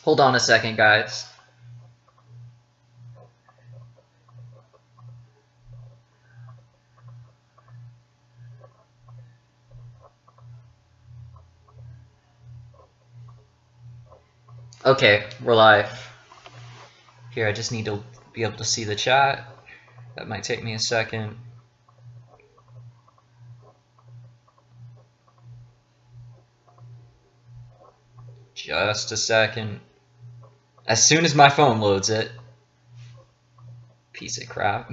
Hold on a second, guys. Okay, we're live. Here, I just need to be able to see the chat. That might take me a second. Just a second. As soon as my phone loads it. Piece of crap.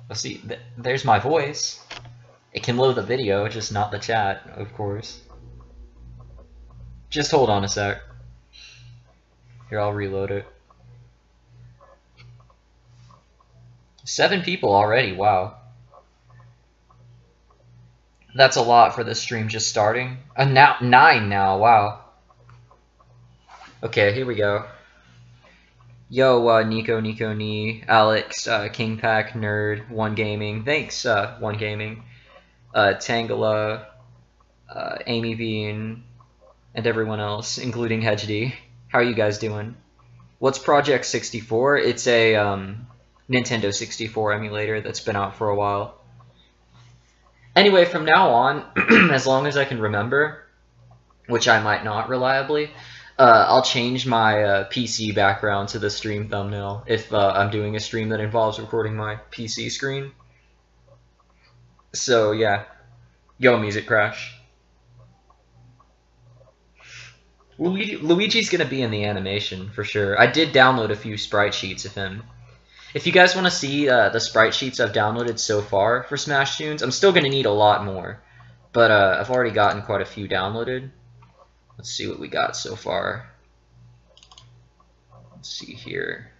Let's see, there's my voice. It can load the video, just not the chat, of course. Just hold on a sec. Here, I'll reload it. 7 people already, wow. That's a lot for this stream just starting. Now 9 now, wow. Okay, here we go. Yo, Nico, Nee, Alex, Kingpack, Nerd, One Gaming. Thanks, One Gaming. Tangela, Amy Bean, and everyone else, including HedgeD. How are you guys doing? What's Project 64? It's a Nintendo 64 emulator that's been out for a while. Anyway, from now on, as long as I can remember, which I might not reliably, I'll change my PC background to the stream thumbnail if I'm doing a stream that involves recording my PC screen. So yeah, yo, Music Crash. Luigi's gonna be in the animation for sure. I did download a few sprite sheets of him. If you guys want to see the sprite sheets I've downloaded so far for Smash Tunes, I'm still gonna need a lot more, but I've already gotten quite a few downloaded. Let's see what we got so far. Let's see here.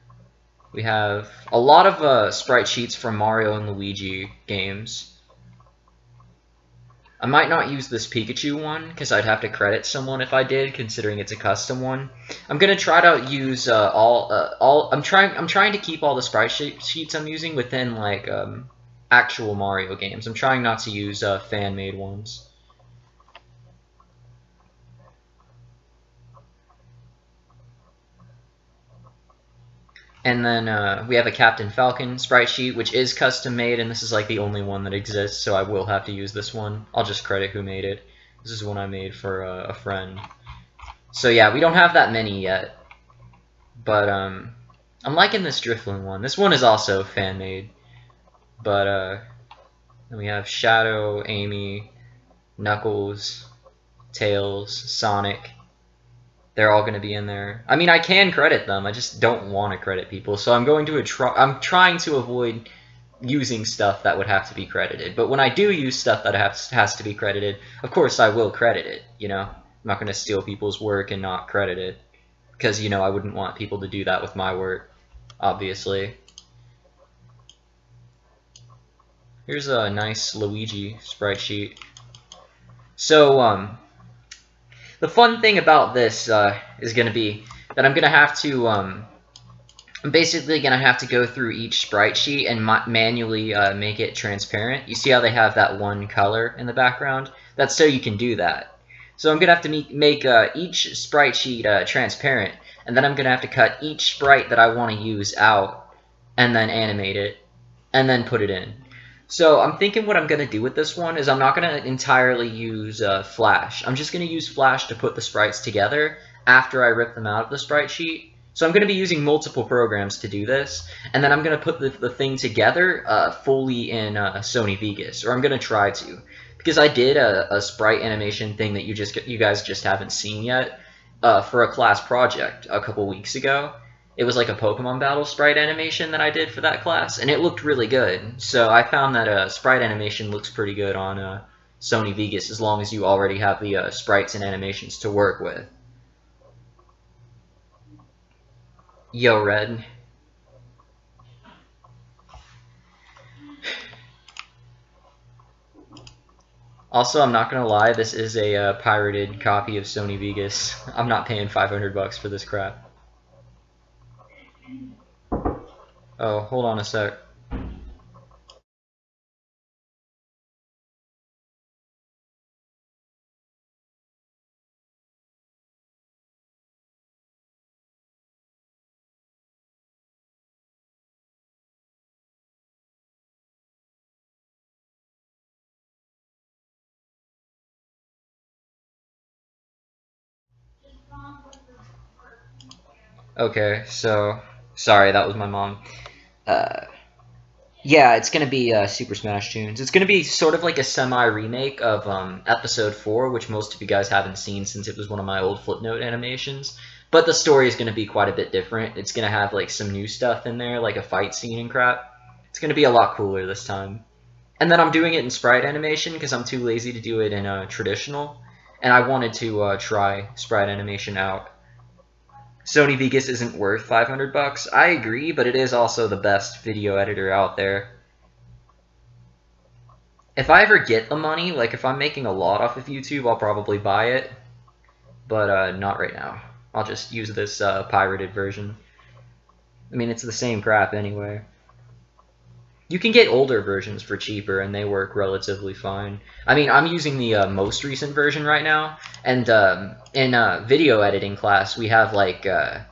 We have a lot of sprite sheets from Mario and Luigi games. I might not use this Pikachu one because I'd have to credit someone if I did, considering it's a custom one. I'm gonna try to use I'm trying to keep all the sprite sheets I'm using within like actual Mario games. I'm trying not to use fan-made ones. And then we have a Captain Falcon sprite sheet, which is custom made, and this is like the only one that exists, so I will have to use this one. I'll just credit who made it. This is one I made for a friend. So yeah, we don't have that many yet. But I'm liking this Drifloon one. This one is also fan-made. But then we have Shadow, Amy, Knuckles, Tails, Sonic. They're all going to be in there. I mean, I can credit them. I just don't want to credit people. So I'm going to I'm trying to avoid using stuff that would have to be credited. But when I do use stuff that has to be credited, of course I will credit it, you know? I'm not going to steal people's work and not credit it. Because, you know, I wouldn't want people to do that with my work, obviously. Here's a nice Luigi sprite sheet. So, the fun thing about this is going to be that I'm going to have to, I'm basically going to have to go through each sprite sheet and manually make it transparent. You see how they have that one color in the background? That's so you can do that. So I'm going to have to make each sprite sheet transparent, and then I'm going to have to cut each sprite that I want to use out, and then animate it, and then put it in. So I'm thinking what I'm going to do with this one is I'm not going to entirely use Flash. I'm just going to use Flash to put the sprites together after I rip them out of the sprite sheet. So I'm going to be using multiple programs to do this, and then I'm going to put the thing together fully in Sony Vegas, or I'm going to try to. Because I did a sprite animation thing that you guys just haven't seen yet for a class project a couple weeks ago. It was like a Pokemon battle sprite animation that I did for that class, and it looked really good. So I found that sprite animation looks pretty good on Sony Vegas as long as you already have the sprites and animations to work with. Yo, Red. Also, I'm not gonna lie, this is a pirated copy of Sony Vegas. I'm not paying 500 bucks for this crap. Oh, hold on a sec. Okay, so sorry, that was my mom. Yeah, it's gonna be Super Smash Tunes. It's gonna be sort of like a semi-remake of Episode 4, which most of you guys haven't seen since it was one of my old Flipnote animations. But the story is gonna be quite a bit different. It's gonna have like some new stuff in there, like a fight scene and crap. It's gonna be a lot cooler this time. And then I'm doing it in sprite animation because I'm too lazy to do it in traditional. And I wanted to try sprite animation out. Sony Vegas isn't worth 500 bucks. I agree, but it is also the best video editor out there. If I ever get the money, like if I'm making a lot off of YouTube, I'll probably buy it. But not right now. I'll just use this pirated version. I mean, it's the same crap anyway. You can get older versions for cheaper, and they work relatively fine. I mean, I'm using the most recent version right now, and in video editing class, we have like the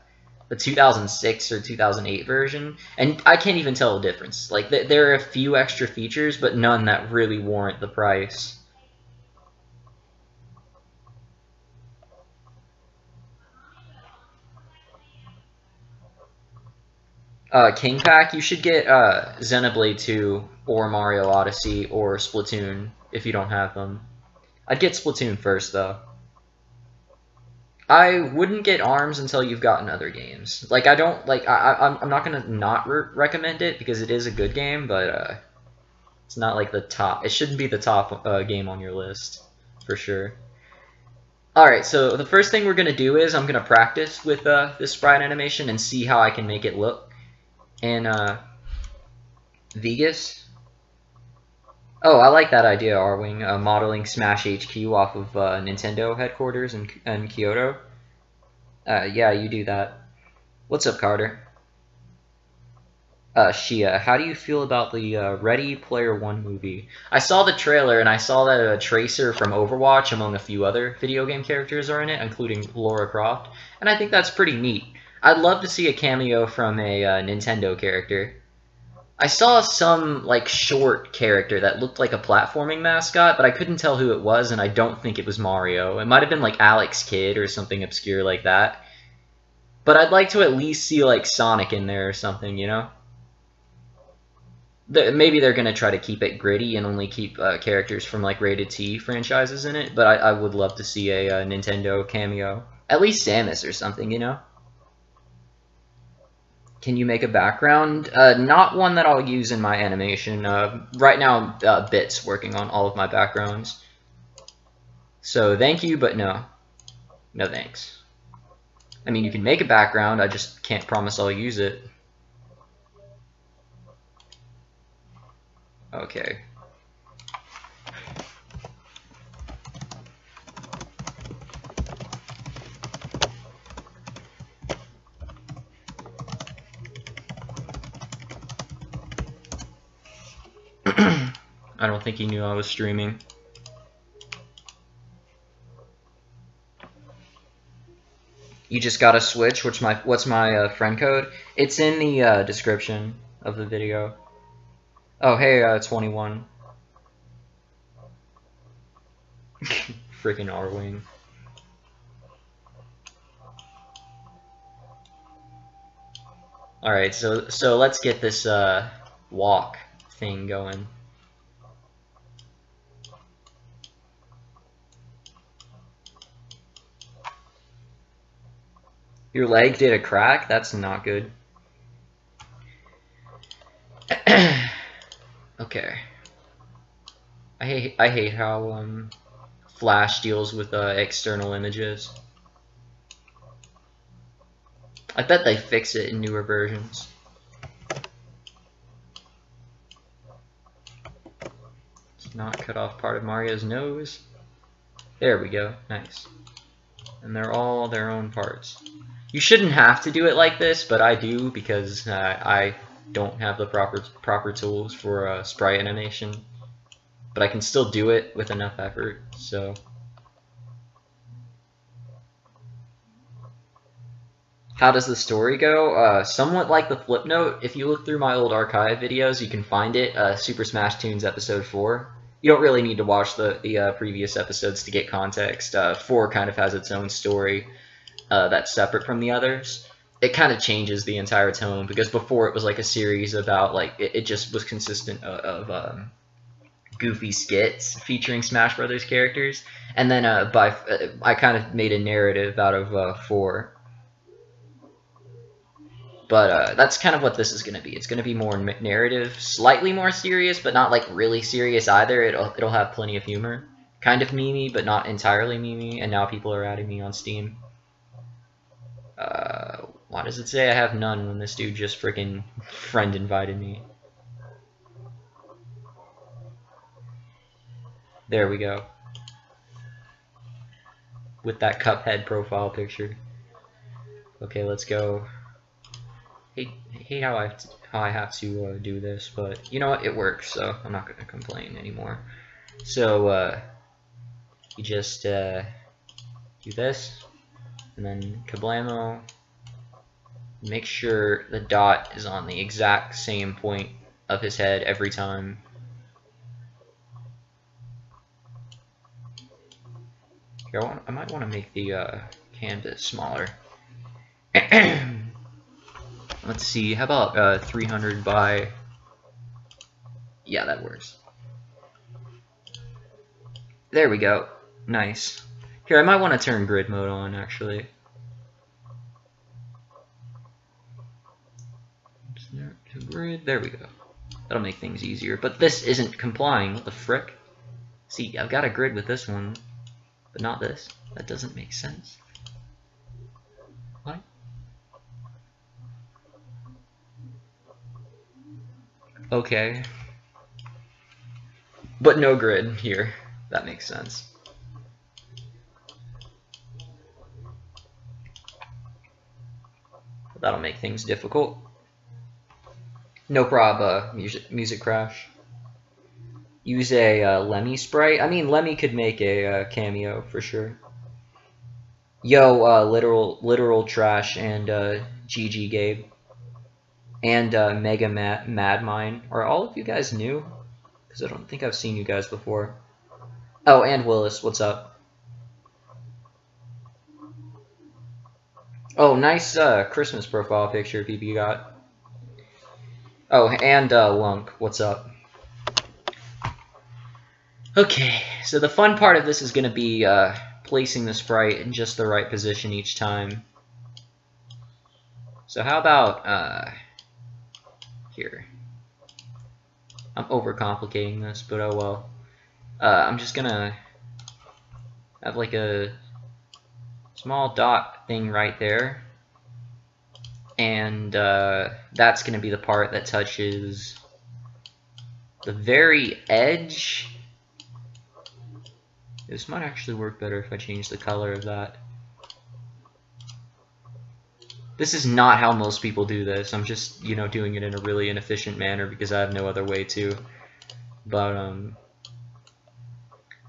2006 or 2008 version, and I can't even tell the difference. Like, there are a few extra features, but none that really warrant the price. King Pack, you should get Xenoblade 2 or Mario Odyssey or Splatoon if you don't have them. I'd get Splatoon first, though. I wouldn't get ARMS until you've gotten other games. Like, I don't, like, I'm not gonna not recommend it because it is a good game, but it's not like the top, it shouldn't be the top game on your list, for sure. Alright, so the first thing we're gonna do is I'm gonna practice with this sprite animation and see how I can make it look in Vegas. Oh, I like that idea, R-Wing, modeling Smash HQ off of Nintendo headquarters in Kyoto. Yeah, you do that. What's up, Carter? Shia, how do you feel about the Ready Player One movie? I saw the trailer, and I saw that Tracer from Overwatch, among a few other video game characters, are in it, including Lara Croft, and I think that's pretty neat. I'd love to see a cameo from a Nintendo character. I saw some, like, short character that looked like a platforming mascot, but I couldn't tell who it was, and I don't think it was Mario. It might have been, like, Alex Kidd or something obscure like that. But I'd like to at least see, like, Sonic in there or something, you know? Maybe they're going to try to keep it gritty and only keep characters from, like, Rated T franchises in it, but I would love to see a Nintendo cameo. At least Samus or something, you know? Can you make a background? Not one that I'll use in my animation. Right now, Bit's working on all of my backgrounds. So, thank you, but no. No thanks. I mean, you can make a background, I just can't promise I'll use it. Okay. I don't think he knew I was streaming. You just got a Switch. What's my friend code? It's in the description of the video. Oh, hey, 21. Freaking R-Wing. Alright, so let's get this walk thing going. Your leg did a crack? That's not good. Okay. I hate how Flash deals with external images. I bet they fix it in newer versions. Let's not cut off part of Mario's nose. There we go. Nice. And they're all their own parts. You shouldn't have to do it like this, but I do because I don't have the proper tools for sprite animation. But I can still do it with enough effort, so... How does the story go? Somewhat like the Flipnote. If you look through my old archive videos, you can find it, Super Smash Tunes Episode 4. You don't really need to watch the previous episodes to get context. 4 kind of has its own story that's separate from the others. it kind of changes the entire tone, because before it was like a series about like it just was consistent of goofy skits featuring Smash Brothers characters, and then I kind of made a narrative out of 4. But that's kind of what this is going to be. It's going to be more narrative, slightly more serious, but not like really serious either. It'll have plenty of humor, kind of memey, but not entirely memey. And now people are adding me on Steam. Why does it say I have none when this dude just freaking friend invited me? There we go. With that Cuphead profile picture. Okay, let's go. I hate how I have to do this, but you know what? It works, so I'm not gonna complain anymore. So you just do this, and then kablamo. Make sure the dot is on the exact same point of his head every time. Here, I might want to make the canvas smaller. Let's see, how about 300 by... Yeah, that works. There we go. Nice. Here, I might want to turn grid mode on, actually. To grid. There we go. That'll make things easier. But this isn't complying. What the frick? See, I've got a grid with this one, but not this. That doesn't make sense. What? Okay. But no grid here. That makes sense. That'll make things difficult. No prob, music crash. Use a Lemmy sprite. I mean, Lemmy could make a cameo for sure. Yo, literal trash and GG Gabe and Mega Mad Mine. Are all of you guys new? Because I don't think I've seen you guys before. Oh, and Willis, what's up? Oh, nice Christmas profile picture PB got. Oh, and Lunk, what's up? Okay, so the fun part of this is going to be placing the sprite in just the right position each time. So how about here? I'm overcomplicating this, but oh well. I'm just gonna have like a small dot thing right there, and that's gonna be the part that touches the very edge. This might actually work better if I change the color of that. This is not how most people do this. I'm just, you know, doing it in a really inefficient manner because I have no other way to. But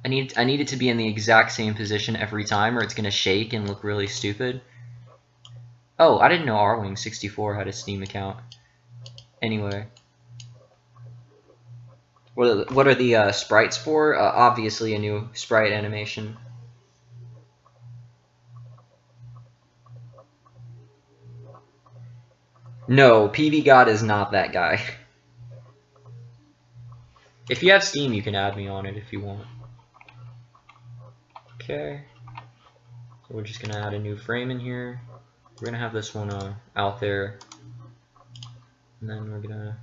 I need it to be in the exact same position every time, or it's gonna shake and look really stupid. Oh, I didn't know Rwing64 had a Steam account. Anyway, what are the sprites for? Obviously, a new sprite animation. No, PV God is not that guy. If you have Steam, you can add me on it if you want. Okay. So we're just gonna add a new frame in here. We're gonna have this one out there. And then we're gonna...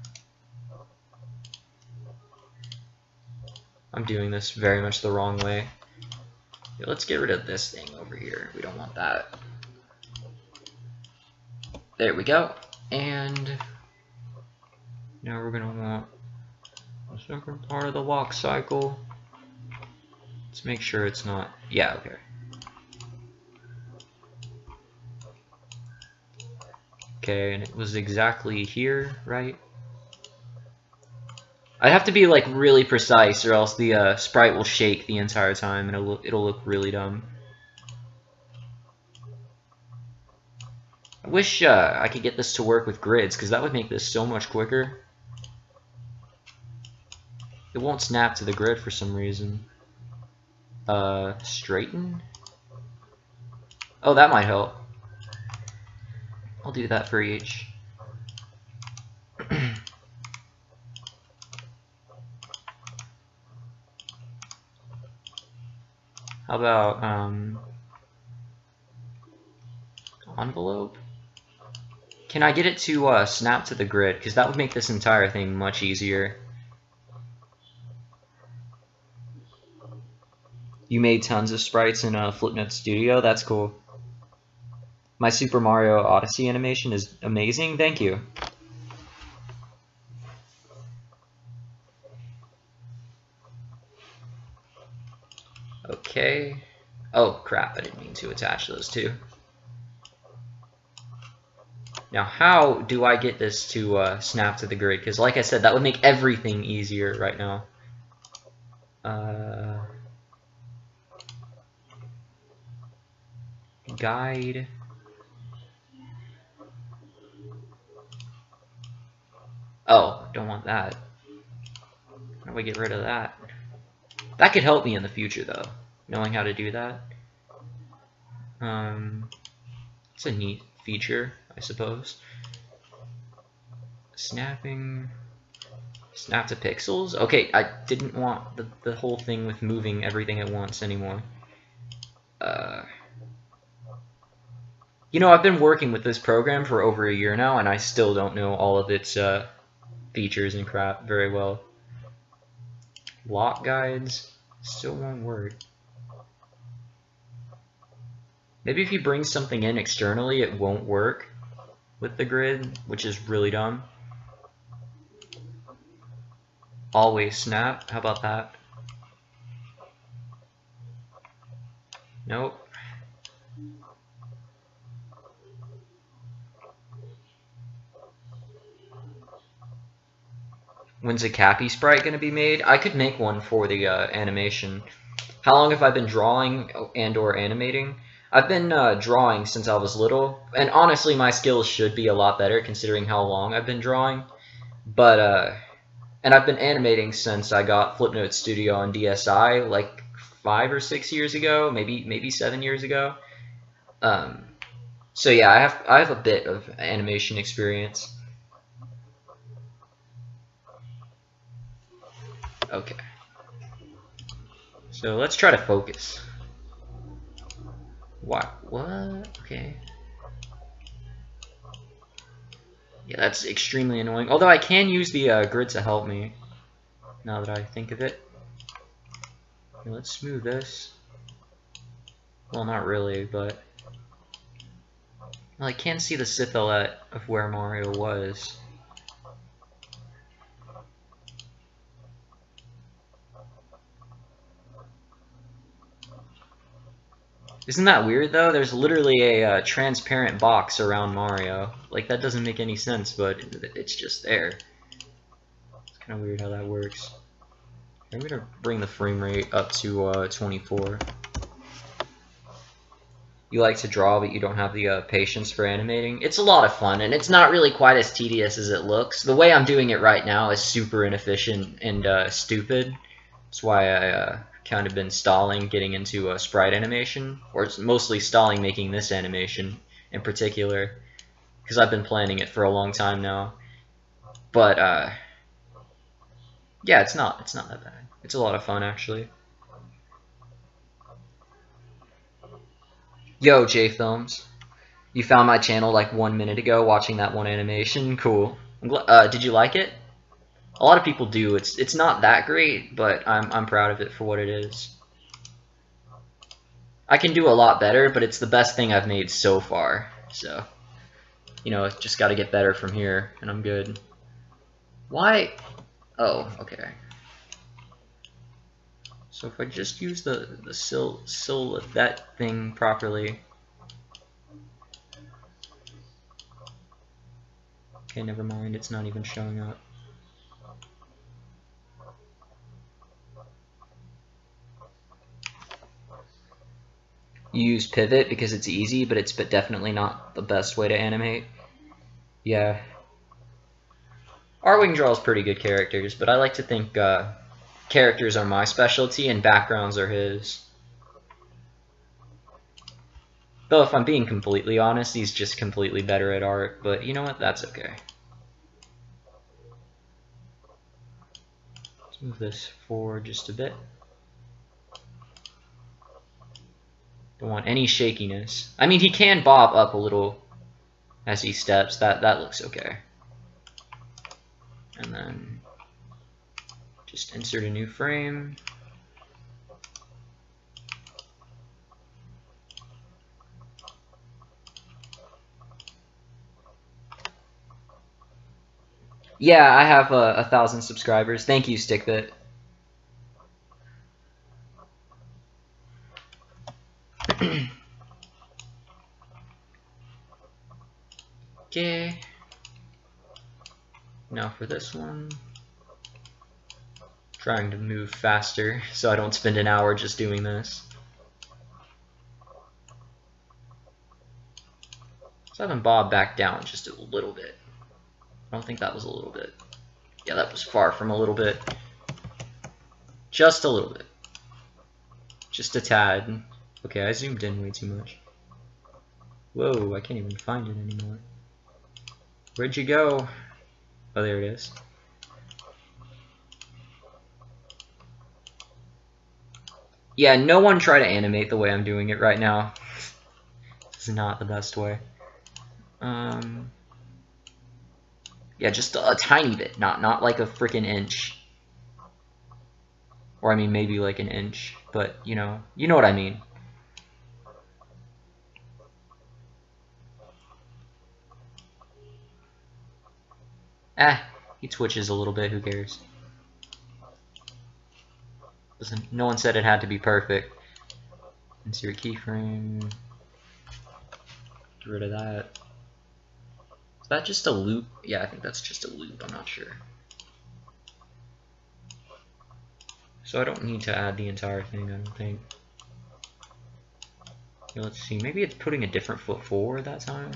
I'm doing this very much the wrong way. Yeah, let's get rid of this thing over here. We don't want that. There we go. And now we're gonna want the second part of the walk cycle. Let's make sure it's not, yeah, okay. Okay, and it was exactly here, right? I have to be like really precise, or else the sprite will shake the entire time, and it'll look really dumb. I wish I could get this to work with grids, because that would make this so much quicker. It won't snap to the grid for some reason. Straighten? Oh, that might help. I'll do that for each. How about envelope? Can I get it to snap to the grid? Because that would make this entire thing much easier. You made tons of sprites in Flipnote Studio? That's cool. My Super Mario Odyssey animation is amazing. Thank you. Okay. Oh, crap. I didn't mean to attach those two. Now, how do I get this to snap to the grid? Because, like I said, that would make everything easier right now. Guide. Oh, don't want that. How do we get rid of that? That could help me in the future, though, knowing how to do that. It's a neat feature, I suppose. Snapping. Snap to pixels? Okay, I didn't want the whole thing with moving everything at once anymore. You know, I've been working with this program for over a year now, and I still don't know all of its features and crap very well. Lock guides still won't work. Maybe if you bring something in externally, it won't work with the grid, which is really dumb. Always snap. How about that? Nope. When's a Cappy sprite going to be made? I could make one for the animation. How long have I been drawing and or animating? I've been drawing since I was little, and honestly my skills should be a lot better considering how long I've been drawing. But, and I've been animating since I got Flipnote Studio on DSi, like 5 or 6 years ago, maybe 7 years ago. So yeah, I have a bit of animation experience. Okay. So let's try to focus. What? Okay. Yeah, that's extremely annoying. Although I can use the grid to help me, now that I think of it. Okay, let's smooth this. Well, not really, but... Well, I can see the silhouette of where Mario was. Isn't that weird, though? There's literally a transparent box around Mario. Like, that doesn't make any sense, but it's just there. It's kind of weird how that works. I'm going to bring the frame rate up to 24. You like to draw, but you don't have the patience for animating? It's a lot of fun, and it's not really quite as tedious as it looks. The way I'm doing it right now is super inefficient and stupid. That's why I kind of been stalling getting into sprite animation, or it's mostly stalling making this animation in particular, because I've been planning it for a long time now. But yeah, it's not that bad. It's a lot of fun, actually. Yo, J-Films. You found my channel like 1 minute ago watching that one animation. Cool. Did you like it? A lot of people do. It's not that great, but I'm proud of it for what it is. I can do a lot better, but it's the best thing I've made so far. So, you know, it's just got to get better from here, and I'm good. Why? Oh, okay. So if I just use the silhouette thing properly. Okay, never mind. It's not even showing up. You use pivot because it's easy, but it's definitely not the best way to animate. Yeah. Arwing draws pretty good characters, but I like to think characters are my specialty and backgrounds are his. Though if I'm being completely honest, he's just completely better at art, but you know what, that's okay. Let's move this forward just a bit. Don't want any shakiness. I mean, he can bob up a little as he steps. That looks okay. And then just insert a new frame. Yeah, I have 1,000 subscribers. Thank you, Stickbit. Okay. Now for this one, trying to move faster so I don't spend an hour just doing this. Let's have him bob back down just a little bit. I don't think that was a little bit. Yeah, that was far from a little bit. Just a little bit. Just a tad. Okay, I zoomed in way too much. Whoa, I can't even find it anymore. Where'd you go? Oh, there it is. Yeah, no one try to animate the way I'm doing it right now. This is not the best way. Yeah, just a tiny bit, not like a freaking inch. Or I mean, maybe like an inch, but you know what I mean. He twitches a little bit, who cares? Listen, no one said it had to be perfect. Insert keyframe. Get rid of that. Is that just a loop? Yeah, I think that's just a loop, I'm not sure. So I don't need to add the entire thing, I don't think. Okay, let's see, maybe it's putting a different foot forward that time?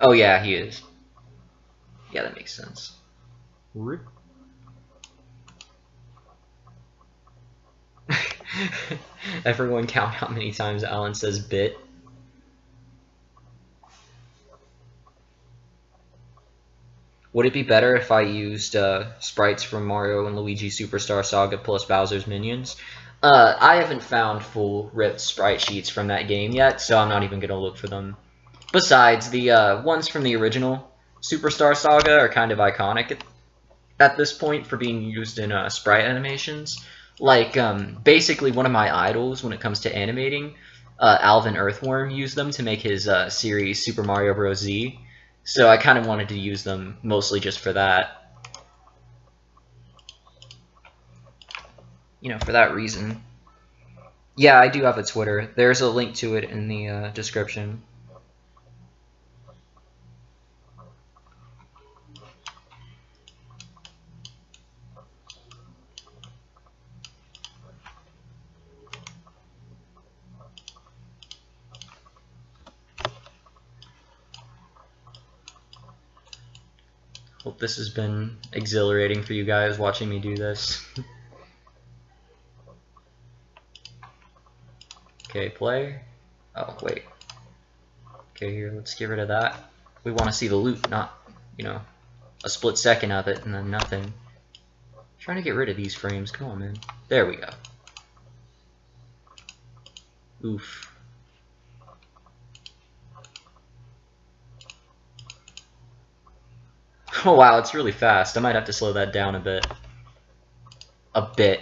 Oh yeah, he is. Yeah, that makes sense. Everyone count how many times Alan says bit. Would it be better if I used sprites from Mario and Luigi Superstar Saga plus Bowser's minions? I haven't found full ripped sprite sheets from that game yet, so I'm not even going to look for them. Besides, the ones from the original Superstar Saga are kind of iconic at this point for being used in sprite animations. Like, basically one of my idols when it comes to animating, Alvin Earthworm, used them to make his series Super Mario Bros. Z. So I kind of wanted to use them mostly just for that. You know, for that reason. Yeah, I do have a Twitter. There's a link to it in the description. Hope this has been exhilarating for you guys watching me do this. Okay, play. Oh, wait. Okay, here, let's get rid of that. We want to see the loop, not, you know, a split second of it and then nothing. I'm trying to get rid of these frames. Come on, man. There we go. Oof. Oh wow, it's really fast. I might have to slow that down a bit. A bit.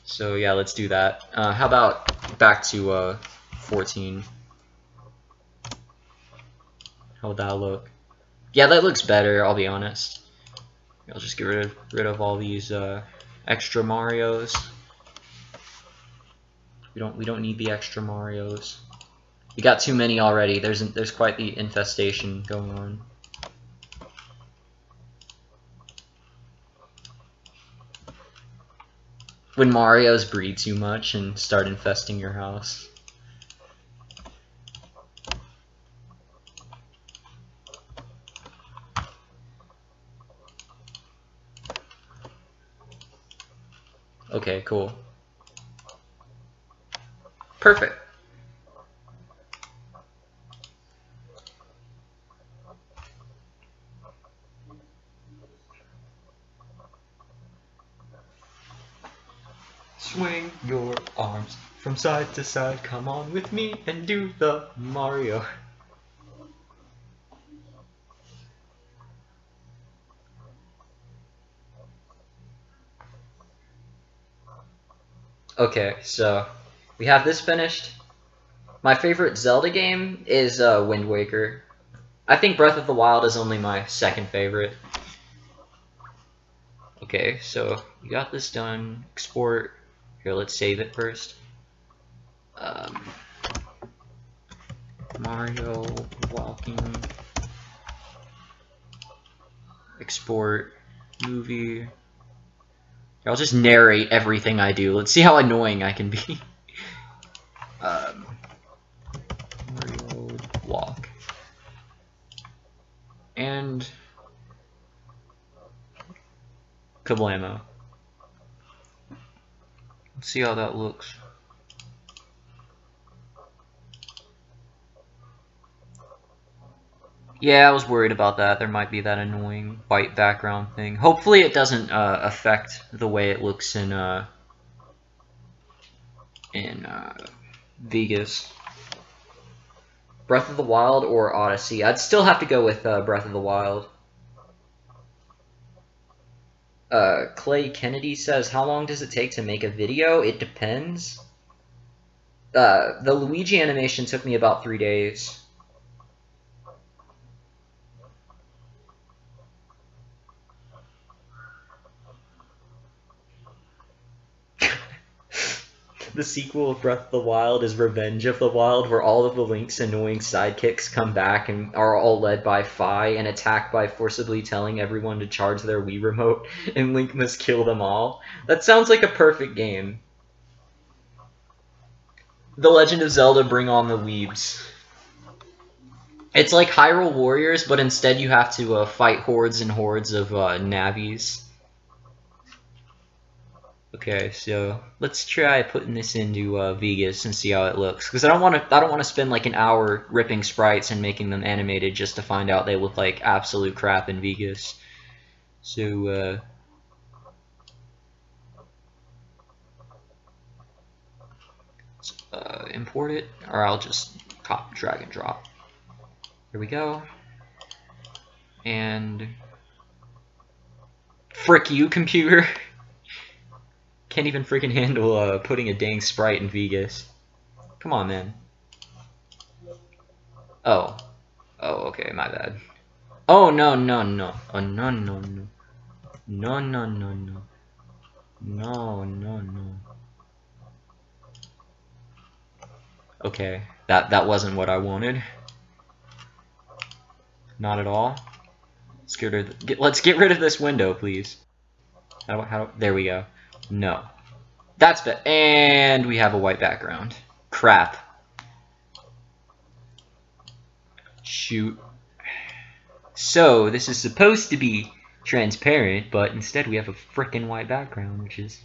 So yeah, let's do that. How about back to 14? How would that look? Yeah, that looks better, I'll be honest. I'll just get rid of all these extra Marios. We don't need the extra Marios. We got too many already. There's quite the infestation going on. When Marios breed too much and start infesting your house. Okay, cool. Perfect. Swing your arms from side to side. Come on with me and do the Mario. Okay, so we have this finished. My favorite Zelda game is Wind Waker. I think Breath of the Wild is only my second favorite. Okay, so we got this done. Export. Here, let's save it first. Mario walking. Export movie. Here, I'll just narrate everything I do. Let's see how annoying I can be. Mario walk. And kablamo. Let's see how that looks. Yeah, I was worried about that. There might be that annoying white background thing. Hopefully it doesn't affect the way it looks in Vegas. Breath of the Wild or Odyssey? I'd still have to go with Breath of the Wild. Clay Kennedy says, how long does it take to make a video? It depends. The Luigi animation took me about 3 days. The sequel of Breath of the Wild is Revenge of the Wild, where all of the Link's annoying sidekicks come back and are all led by Fi and attack by forcibly telling everyone to charge their Wii remote, and Link must kill them all. That sounds like a perfect game. The Legend of Zelda Bring on the Weebs. It's like Hyrule Warriors, but instead you have to fight hordes and hordes of Navis. Okay, so let's try putting this into Vegas and see how it looks. Because I don't want to spend like an hour ripping sprites and making them animated just to find out they look like absolute crap in Vegas. So let's import it, or I'll just copy, drag, and drop. Here we go. And frick you, computer. Can't even freaking handle putting a dang sprite in Vegas. Come on, man. Oh. Oh, okay, my bad. Oh, no, no, no. Oh, no, no, no. No, no, no, no. No, no, no. Okay, that wasn't what I wanted. Not at all. Let's get rid of this window, please. There we go. No. That's bad. And we have a white background. Crap. Shoot. So, this is supposed to be transparent, but instead we have a frickin' white background, which is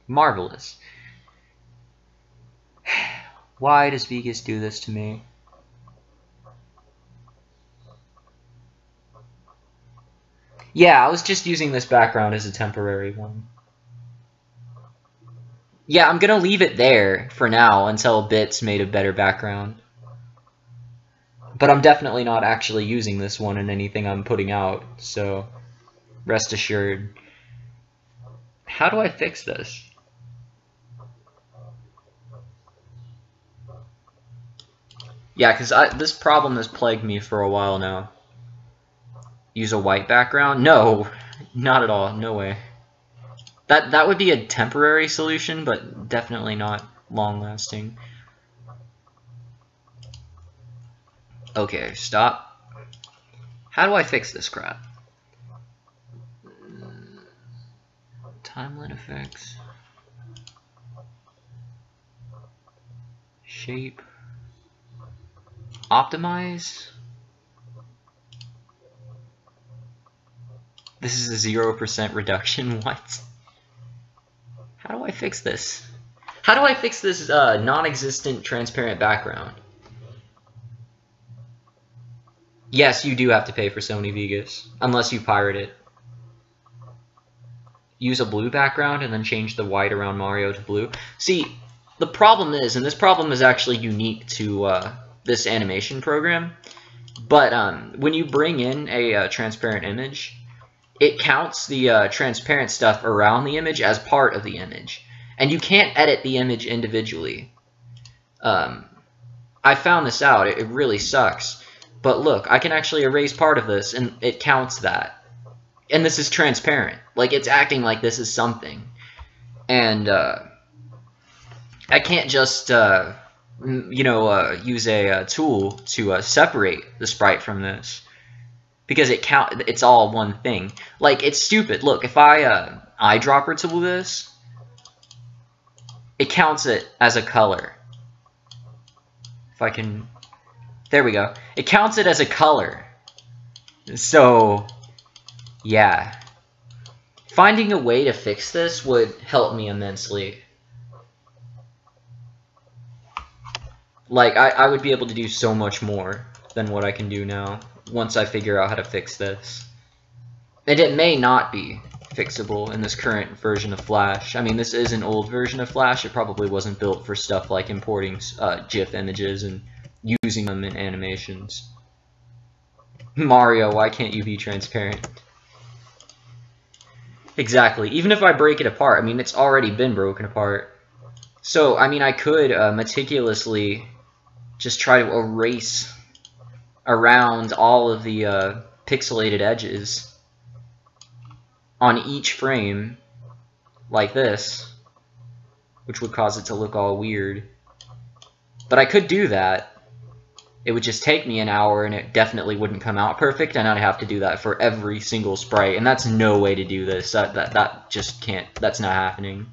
marvelous. Why does Vegas do this to me? Yeah, I was just using this background as a temporary one. Yeah, I'm gonna leave it there for now until Bits made a better background. But I'm definitely not actually using this one in anything I'm putting out, so rest assured. How do I fix this? Yeah, because this problem has plagued me for a while now. Use a white background? No, not at all. No way. That would be a temporary solution, but definitely not long-lasting. Okay, stop. How do I fix this crap? Timeline effects. Shape. Optimize. This is a 0% reduction. What? How do I fix this? How do I fix this non-existent transparent background? Yes, you do have to pay for Sony Vegas, unless you pirate it. Use a blue background and then change the white around Mario to blue. See, the problem is, and this problem is actually unique to this animation program, but when you bring in a transparent image, it counts the transparent stuff around the image as part of the image. And you can't edit the image individually. I found this out. It really sucks. But look, I can actually erase part of this, and it counts that. And this is transparent. Like, it's acting like this is something. And I can't just, use a tool to separate the sprite from this. Because it's all one thing. Like, it's stupid. Look, if I eyedropper tool this, it counts it as a color. If I can... There we go. It counts it as a color. So, yeah. Finding a way to fix this would help me immensely. Like, I would be able to do so much more than what I can do now, once I figure out how to fix this. And it may not be fixable in this current version of Flash. I mean, this is an old version of Flash. It probably wasn't built for stuff like importing GIF images and using them in animations. Mario, why can't you be transparent? Exactly. Even if I break it apart, I mean, it's already been broken apart. So, I mean, I could meticulously just try to erase around all of the pixelated edges on each frame like this, which would cause it to look all weird. But I could do that. It would just take me an hour, and it definitely wouldn't come out perfect, and I'd have to do that for every single sprite, and that's no way to do this. That just can't, that's not happening.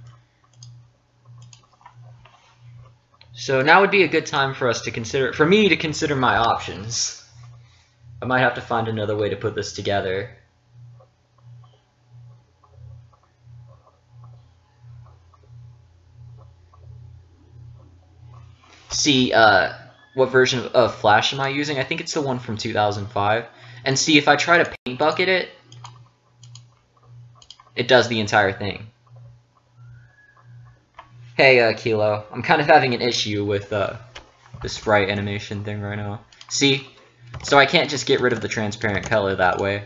So now would be a good time for me to consider my options. I might have to find another way to put this together. See, what version of Flash am I using? I think it's the one from 2005. And see, if I try to paint bucket it, it does the entire thing. Hey, Kilo, I'm kind of having an issue with the sprite animation thing right now. See? So I can't just get rid of the transparent color that way.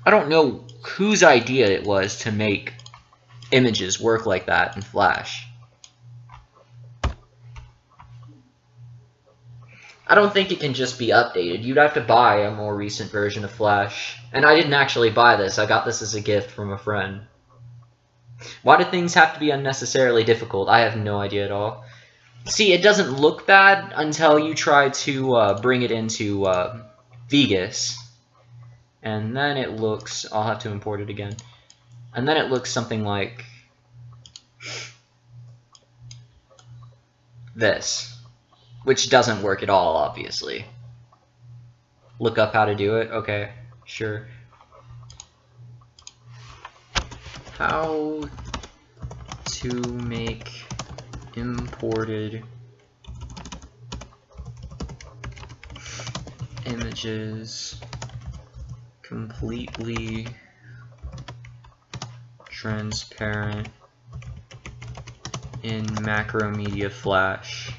I don't know whose idea it was to make images work like that in Flash. I don't think it can just be updated. You'd have to buy a more recent version of Flash. And I didn't actually buy this. I got this as a gift from a friend. Why do things have to be unnecessarily difficult? I have no idea at all. See, it doesn't look bad until you try to bring it into Vegas. And then it looks... I'll have to import it again. And then it looks something like this. Which doesn't work at all, obviously. Look up how to do it? Okay, sure. How to make imported images completely transparent in Macromedia Flash.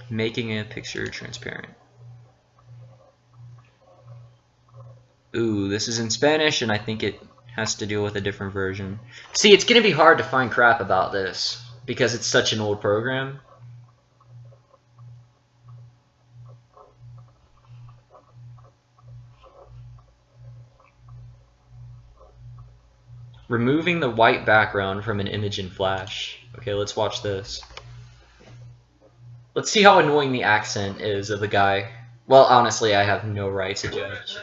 Making a picture transparent. Ooh, this is in Spanish, and I think it has to deal with a different version. See, it's going to be hard to find crap about this, because it's such an old program. Removing the white background from an image in Flash. Okay, let's watch this. Let's see how annoying the accent is of the guy. Well, honestly, I have no right to judge.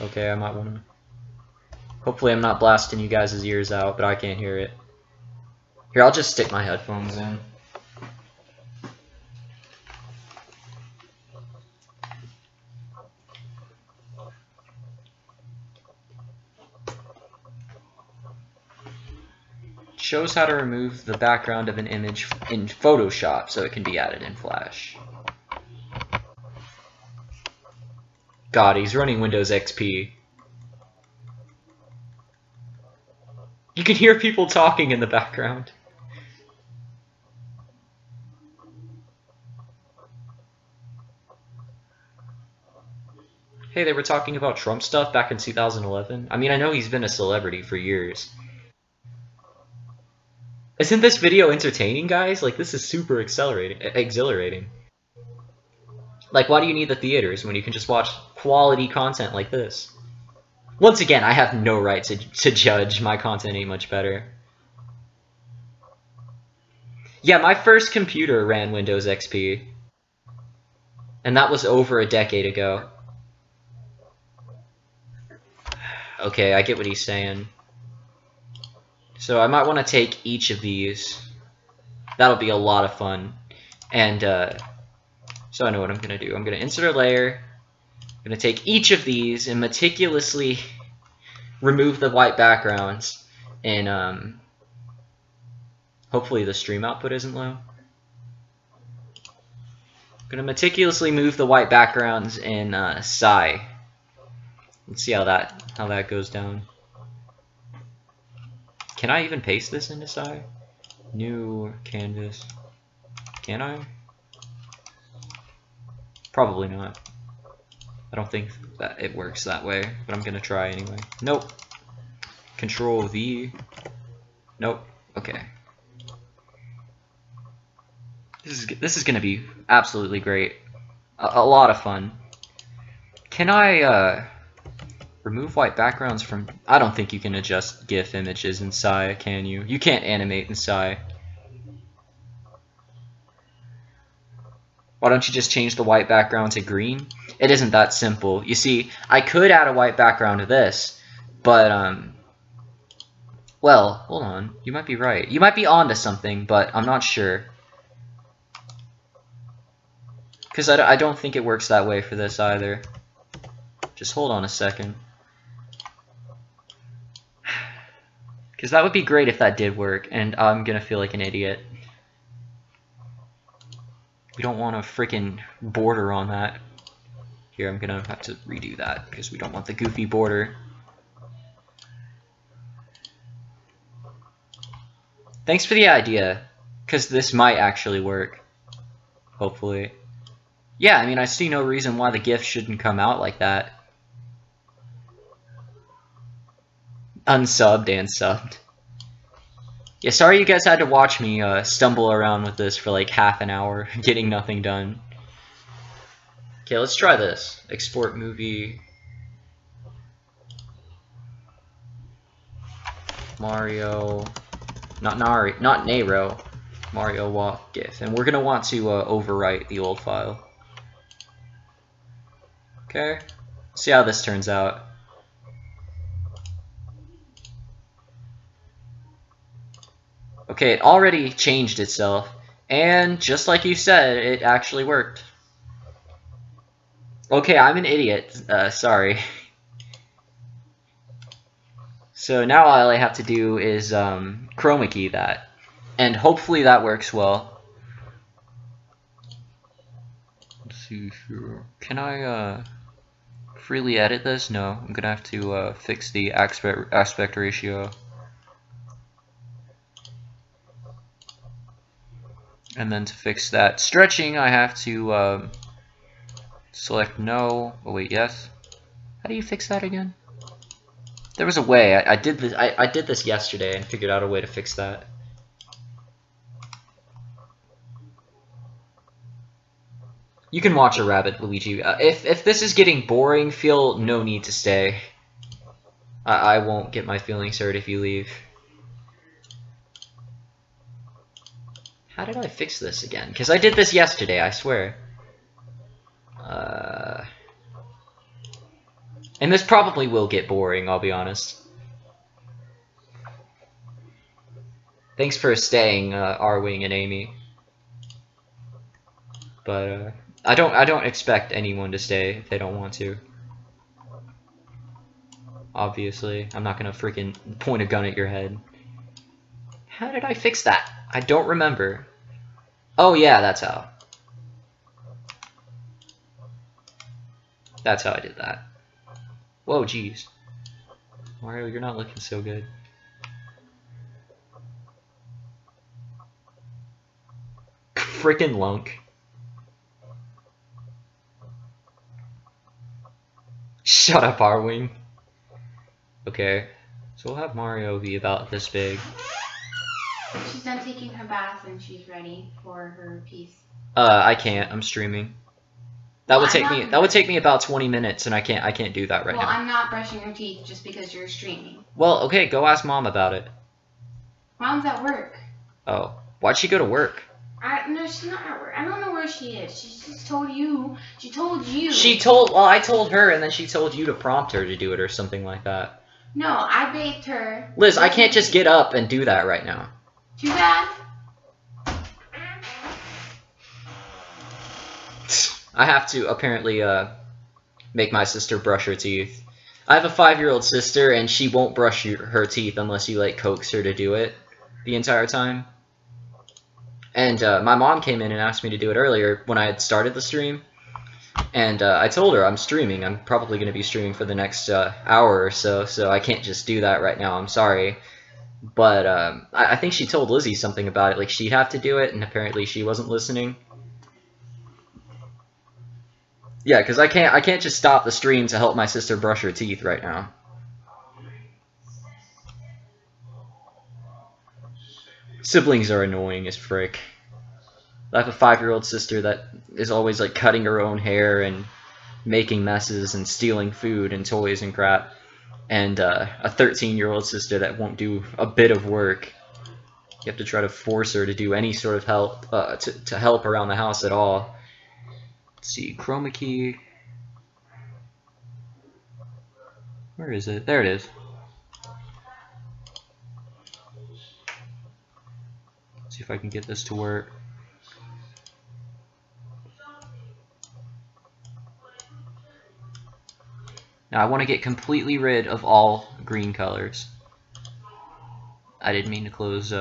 Okay, I might want to... Hopefully I'm not blasting you guys' ears out, but I can't hear it. Here, I'll just stick my headphones in. Shows how to remove the background of an image in Photoshop so it can be added in Flash. God, he's running Windows XP. You can hear people talking in the background. Hey, they were talking about Trump stuff back in 2011. I mean, I know he's been a celebrity for years. Isn't this video entertaining, guys? Like, this is super exhilarating. Like, why do you need the theaters when you can just watch quality content like this? Once again, I have no right to judge. My content ain't much better. Yeah, my first computer ran Windows XP. And that was over a decade ago. Okay, I get what he's saying. So I might want to take each of these. That'll be a lot of fun. And so I know what I'm going to do. I'm going to insert a layer. I'm going to take each of these and meticulously remove the white backgrounds. And hopefully the stream output isn't low. I'm going to meticulously move the white backgrounds in Psi. Let's see how that goes down. Can I even paste this into Psi? New canvas. Can I? Probably not. I don't think that it works that way, but I'm gonna try anyway. Nope. Control V. Nope. Okay. This is gonna be absolutely great. A lot of fun. Can I remove white backgrounds from... I don't think you can adjust GIF images in Psi, can you? You can't animate in Psi. Why don't you just change the white background to green? It isn't that simple. You see, I could add a white background to this, but, well, hold on. You might be right. You might be onto something, but I'm not sure. Because I don't think it works that way for this either. Just hold on a second. Because that would be great if that did work, and I'm gonna feel like an idiot. We don't want a freaking border on that. Here, I'm gonna have to redo that, because we don't want the goofy border. Thanks for the idea, because this might actually work. Hopefully. Yeah, I mean, I see no reason why the GIF shouldn't come out like that. Unsubbed and subbed. Yeah, sorry you guys had to watch me stumble around with this for like half an hour, getting nothing done. Okay, let's try this. Export movie. Mario. Not Nero. Mario walk GIF. And we're gonna want to overwrite the old file. Okay. See how this turns out. Okay, it already changed itself, and just like you said, it actually worked. Okay, I'm an idiot. Sorry. So now all I have to do is chroma key that, and hopefully that works well. Let's see here. Can I freely edit this? No, I'm gonna have to fix the aspect ratio. And then to fix that stretching, I have to select no. Oh wait, yes. How do you fix that again? There was a way. I did this. I did this yesterday and figured out a way to fix that. You can watch a rabbit, Luigi. If this is getting boring, feel no need to stay. I won't get my feelings hurt if you leave. How did I fix this again? Because I did this yesterday, I swear. And this probably will get boring, I'll be honest. Thanks for staying, R-Wing and Amy. But I don't expect anyone to stay if they don't want to. Obviously, I'm not gonna freaking point a gun at your head. How did I fix that? I don't remember. Oh yeah, that's how. That's how I did that. Whoa, jeez. Mario, you're not looking so good. Frickin' lunk. Shut up, R-Wing. Okay, so we'll have Mario be about this big. She's done taking her bath and she's ready for her piece. I can't. I'm streaming. That would take me about 20 minutes, and I can't do that right now. Well, I'm not brushing your teeth just because you're streaming. Well, okay, go ask Mom about it. Mom's at work. Oh, why'd she go to work? No, she's not at work. I don't know where she is. She just told you. She told you. Well, I told her, and then she told you to prompt her to do it or something like that. No, I baked her. Liz, I can't just get up and do that right now. Too bad. I have to, apparently, make my sister brush her teeth. I have a 5-year-old sister, and she won't brush her teeth unless you, like, coax her to do it the entire time. And my mom came in and asked me to do it earlier when I had started the stream. And I told her I'm streaming. I'm probably going to be streaming for the next hour or so, so I can't just do that right now. I'm sorry. But I think she told Lizzie something about it. Like, she'd have to do it, and apparently she wasn't listening. Yeah, because I can't just stop the stream to help my sister brush her teeth right now. Siblings are annoying as frick. I have a 5-year-old sister that is always like cutting her own hair and making messes and stealing food and toys and crap. And a 13-year-old sister that won't do a bit of work. You have to try to force her to do any sort of help, to help around the house at all. Let's see, chroma key. Where is it? There it is. See if I can get this to work. Now I want to get completely rid of all green colors. I didn't mean to close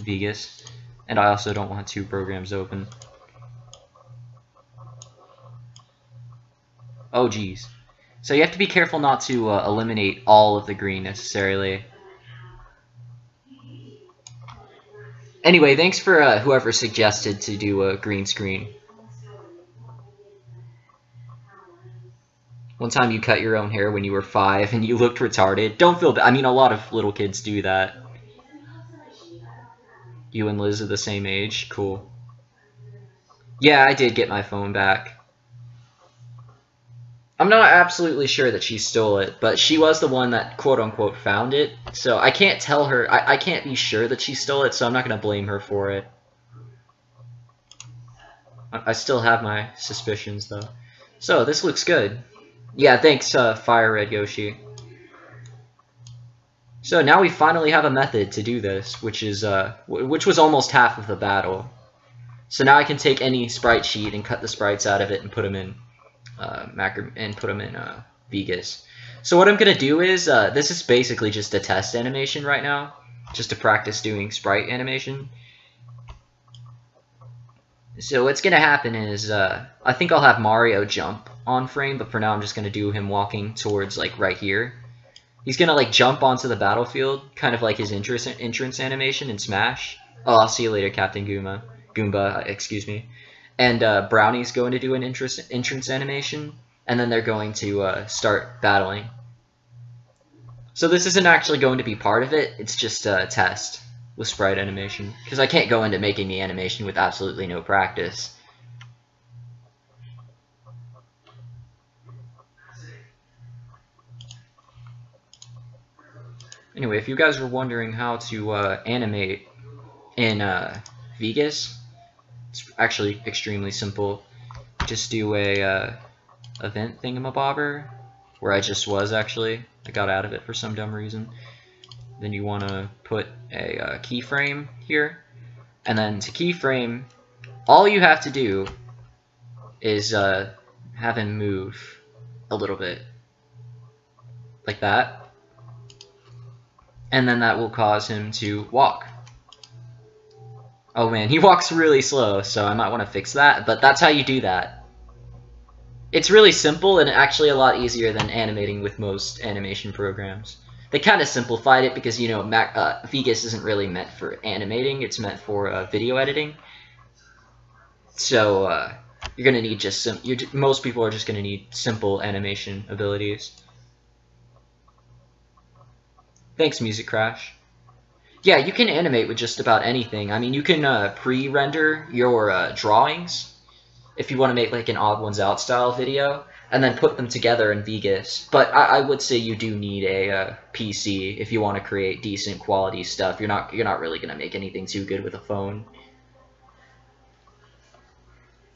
Vegas, and I also don't want 2 programs open. Oh geez. So you have to be careful not to eliminate all of the green necessarily. Anyway, thanks for whoever suggested to do a green screen. One time you cut your own hair when you were 5 and you looked retarded. Don't feel bad. I mean, a lot of little kids do that. You and Liz are the same age? Cool. Yeah, I did get my phone back. I'm not absolutely sure that she stole it, but she was the one that quote-unquote found it. So I can't tell her, I can't be sure that she stole it, so I'm not going to blame her for it. I still have my suspicions, though. So, this looks good. Yeah, thanks, Fire Red Yoshi. So now we finally have a method to do this, which is which was almost half of the battle. So now I can take any sprite sheet and cut the sprites out of it and put them in Vegas. So what I'm gonna do is this is basically just a test animation right now, just to practice doing sprite animation. So what's gonna happen is I think I'll have Mario jump on frame, but for now I'm just gonna do him walking towards like right here. He's gonna like jump onto the battlefield, kind of like his entrance animation in Smash. Oh, I'll see you later, Captain Goomba, excuse me. And Brownie's going to do an entrance animation, and then they're going to start battling. So this isn't actually going to be part of it, it's just a test with sprite animation, because I can't go into making the animation with absolutely no practice. Anyway, if you guys were wondering how to animate in Vegas, it's actually extremely simple. Just do a event thingamabobber, where I just was actually. I got out of it for some dumb reason. then you want to put a keyframe here. And then to keyframe, all you have to do is have him move a little bit. Like that. And then that will cause him to walk. Oh man, he walks really slow, so I might want to fix that, but that's how you do that. It's really simple and actually a lot easier than animating with most animation programs. They kind of simplified it because, you know, Vegas isn't really meant for animating, it's meant for video editing. So, you're going to need just most people are just going to need simple animation abilities. Thanks, Music Crash. Yeah, you can animate with just about anything. I mean, you can pre-render your drawings if you want to make like an odd ones out style video, and then put them together in Vegas. But I would say you do need a PC if you want to create decent quality stuff. You're not really gonna make anything too good with a phone.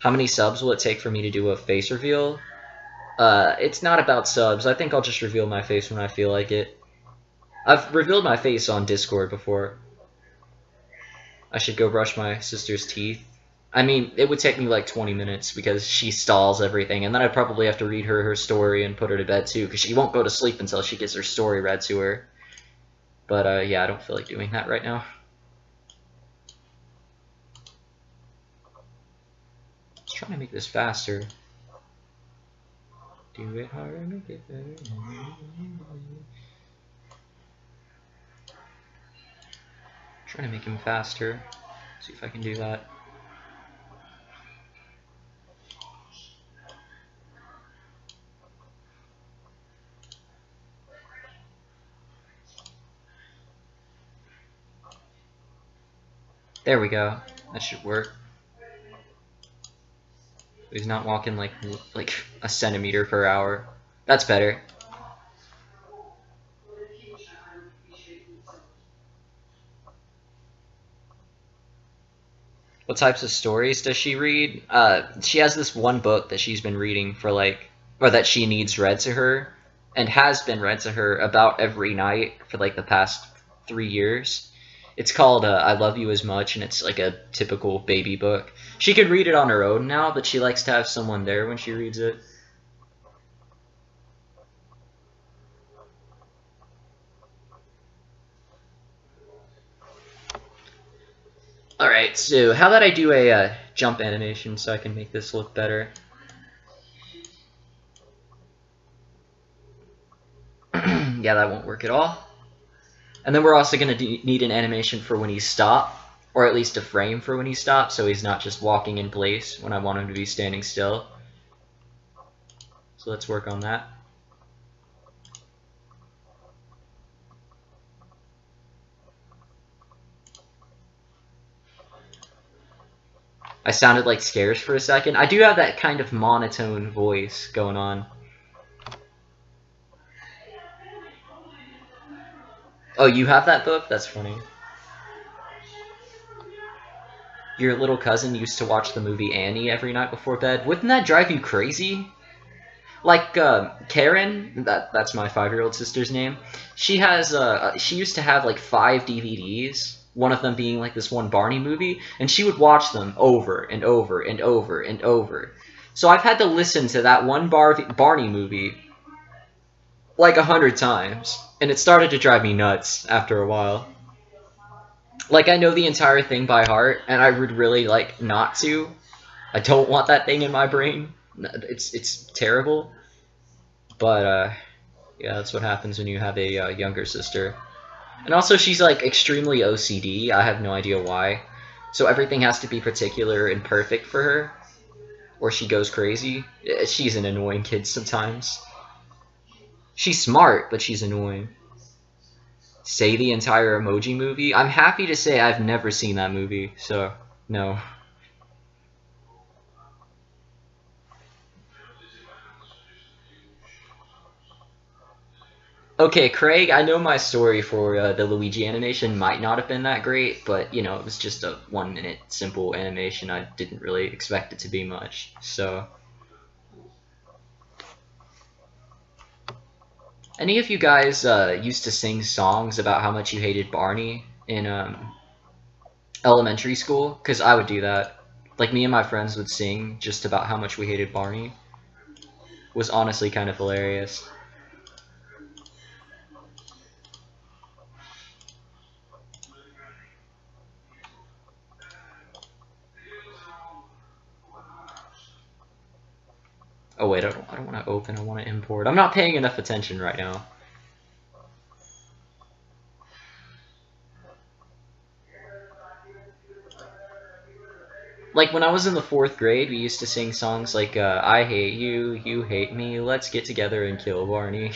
How many subs will it take for me to do a face reveal? It's not about subs. I think I'll just reveal my face when I feel like it. I've revealed my face on Discord before. I should go brush my sister's teeth. I mean, it would take me like 20 minutes because she stalls everything, and then I'd probably have to read her story and put her to bed too, because she won't go to sleep until she gets her story read to her. But yeah, I don't feel like doing that right now. Just trying to make this faster. Do it harder, make it better. Trying to make him faster. See if I can do that. There we go. That should work. He's not walking like a centimeter per hour. That's better. What types of stories does she read? She has this one book that she's been reading for or that she needs read to her, and has been read to her about every night for like the past 3 years. It's called I Love You As Much, and it's like a typical baby book. She could read it on her own now, but she likes to have someone there when she reads it. Alright, so how about I do a jump animation so I can make this look better. Yeah, that won't work at all. And then we're also going to need an animation for when he stops, or at least a frame for when he stops, so he's not just walking in place when I want him to be standing still. So let's work on that. I sounded like Scares for a second. I do have that kind of monotone voice going on. Oh, you have that book? That's funny. Your little cousin used to watch the movie Annie every night before bed. Wouldn't that drive you crazy? Like, Karen, that's my 5-year-old sister's name. She has, she used to have like 5 DVDs, one of them being like this one Barney movie, and she would watch them over and over and over and over. So I've had to listen to that one Barney movie like 100 times, and it started to drive me nuts after a while. Like, I know the entire thing by heart, and I would really like not to. I don't want that thing in my brain. It's terrible. But yeah, that's what happens when you have a younger sister. And also, she's like extremely OCD. I have no idea why. So everything has to be particular and perfect for her, or she goes crazy. She's an annoying kid sometimes. She's smart, but she's annoying. Say the entire Emoji Movie? I'm happy to say I've never seen that movie, so no. Okay, Craig, I know my story for the Luigi animation might not have been that great, but, you know, it was just a 1-minute simple animation. I didn't really expect it to be much, so... Any of you guys used to sing songs about how much you hated Barney in elementary school? Because I would do that. Like, me and my friends would sing just about how much we hated Barney. It was honestly kind of hilarious. Oh wait, I don't want to open, I want to import. I'm not paying enough attention right now. Like, when I was in the 4th grade, we used to sing songs like, I hate you, you hate me, let's get together and kill Barney.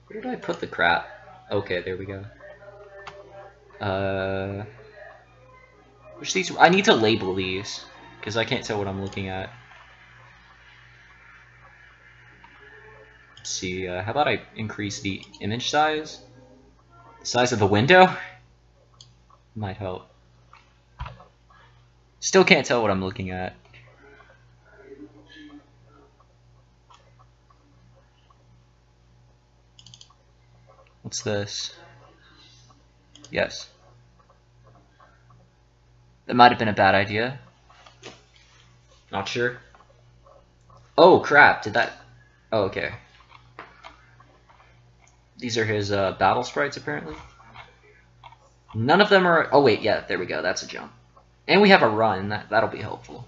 Where did I put the crap? Okay, there we go. Which these? I need to label these, because I can't tell what I'm looking at. Let's see, how about I increase the image size? The size of the window? Might help. Still can't tell what I'm looking at. What's this? Yes. That might have been a bad idea. Not sure. Oh crap, did that... Oh, okay. These are his battle sprites, apparently. None of them are... Oh wait, yeah, there we go, that's a jump. And we have a run, that'll be helpful.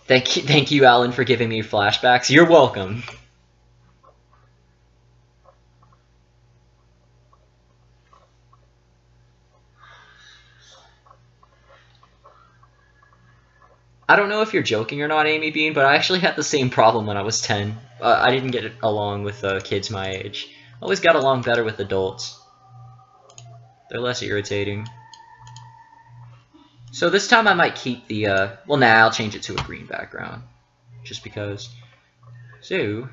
Thank you, Alan, for giving me flashbacks. You're welcome. I don't know if you're joking or not, Amy Bean, but I actually had the same problem when I was 10. I didn't get along with kids my age. I always got along better with adults. They're less irritating. So this time I might keep the, well, nah, I'll change it to a green background. Just because. So,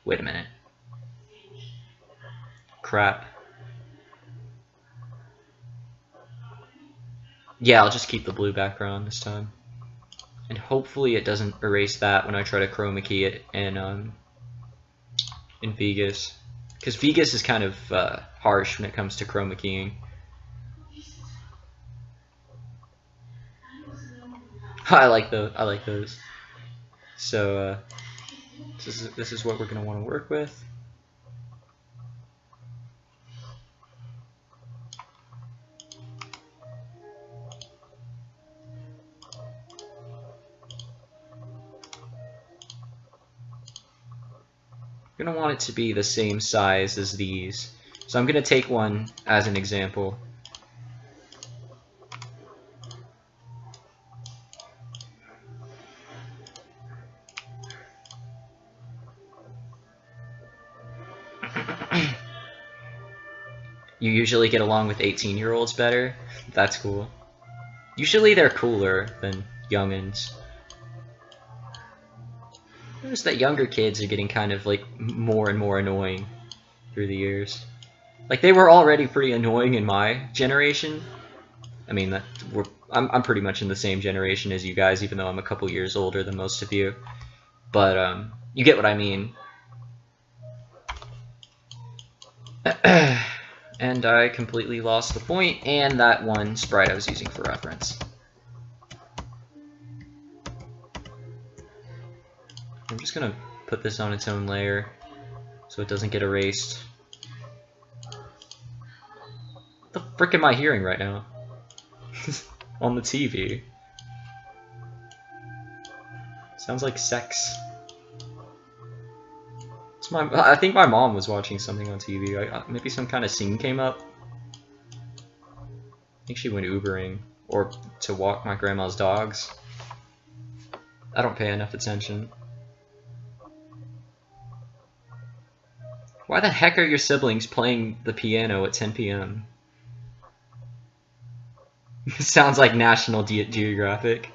wait a minute. Crap. Yeah, I'll just keep the blue background this time. And hopefully it doesn't erase that when I try to chroma key it in Vegas. Because Vegas is kind of harsh when it comes to chroma keying. I like those. So this is what we're gonna want to work with. You're gonna want it to be the same size as these. So I'm gonna take one as an example. You usually get along with 18-year-olds better? That's cool. Usually they're cooler than youngins. Notice that younger kids are getting kind of like more and more annoying through the years. Like, they were already pretty annoying in my generation. I mean, I'm pretty much in the same generation as you guys, even though I'm a couple years older than most of you. But you get what I mean. And I completely lost the point, and that one sprite I was using for reference. I'm just gonna put this on its own layer so it doesn't get erased. What the frick am I hearing right now? On the TV. Sounds like sex. I think my mom was watching something on TV. Maybe some kind of scene came up. I think she went Ubering. Or to walk my grandma's dogs. I don't pay enough attention. Why the heck are your siblings playing the piano at 10 p.m.? Sounds like National Geographic.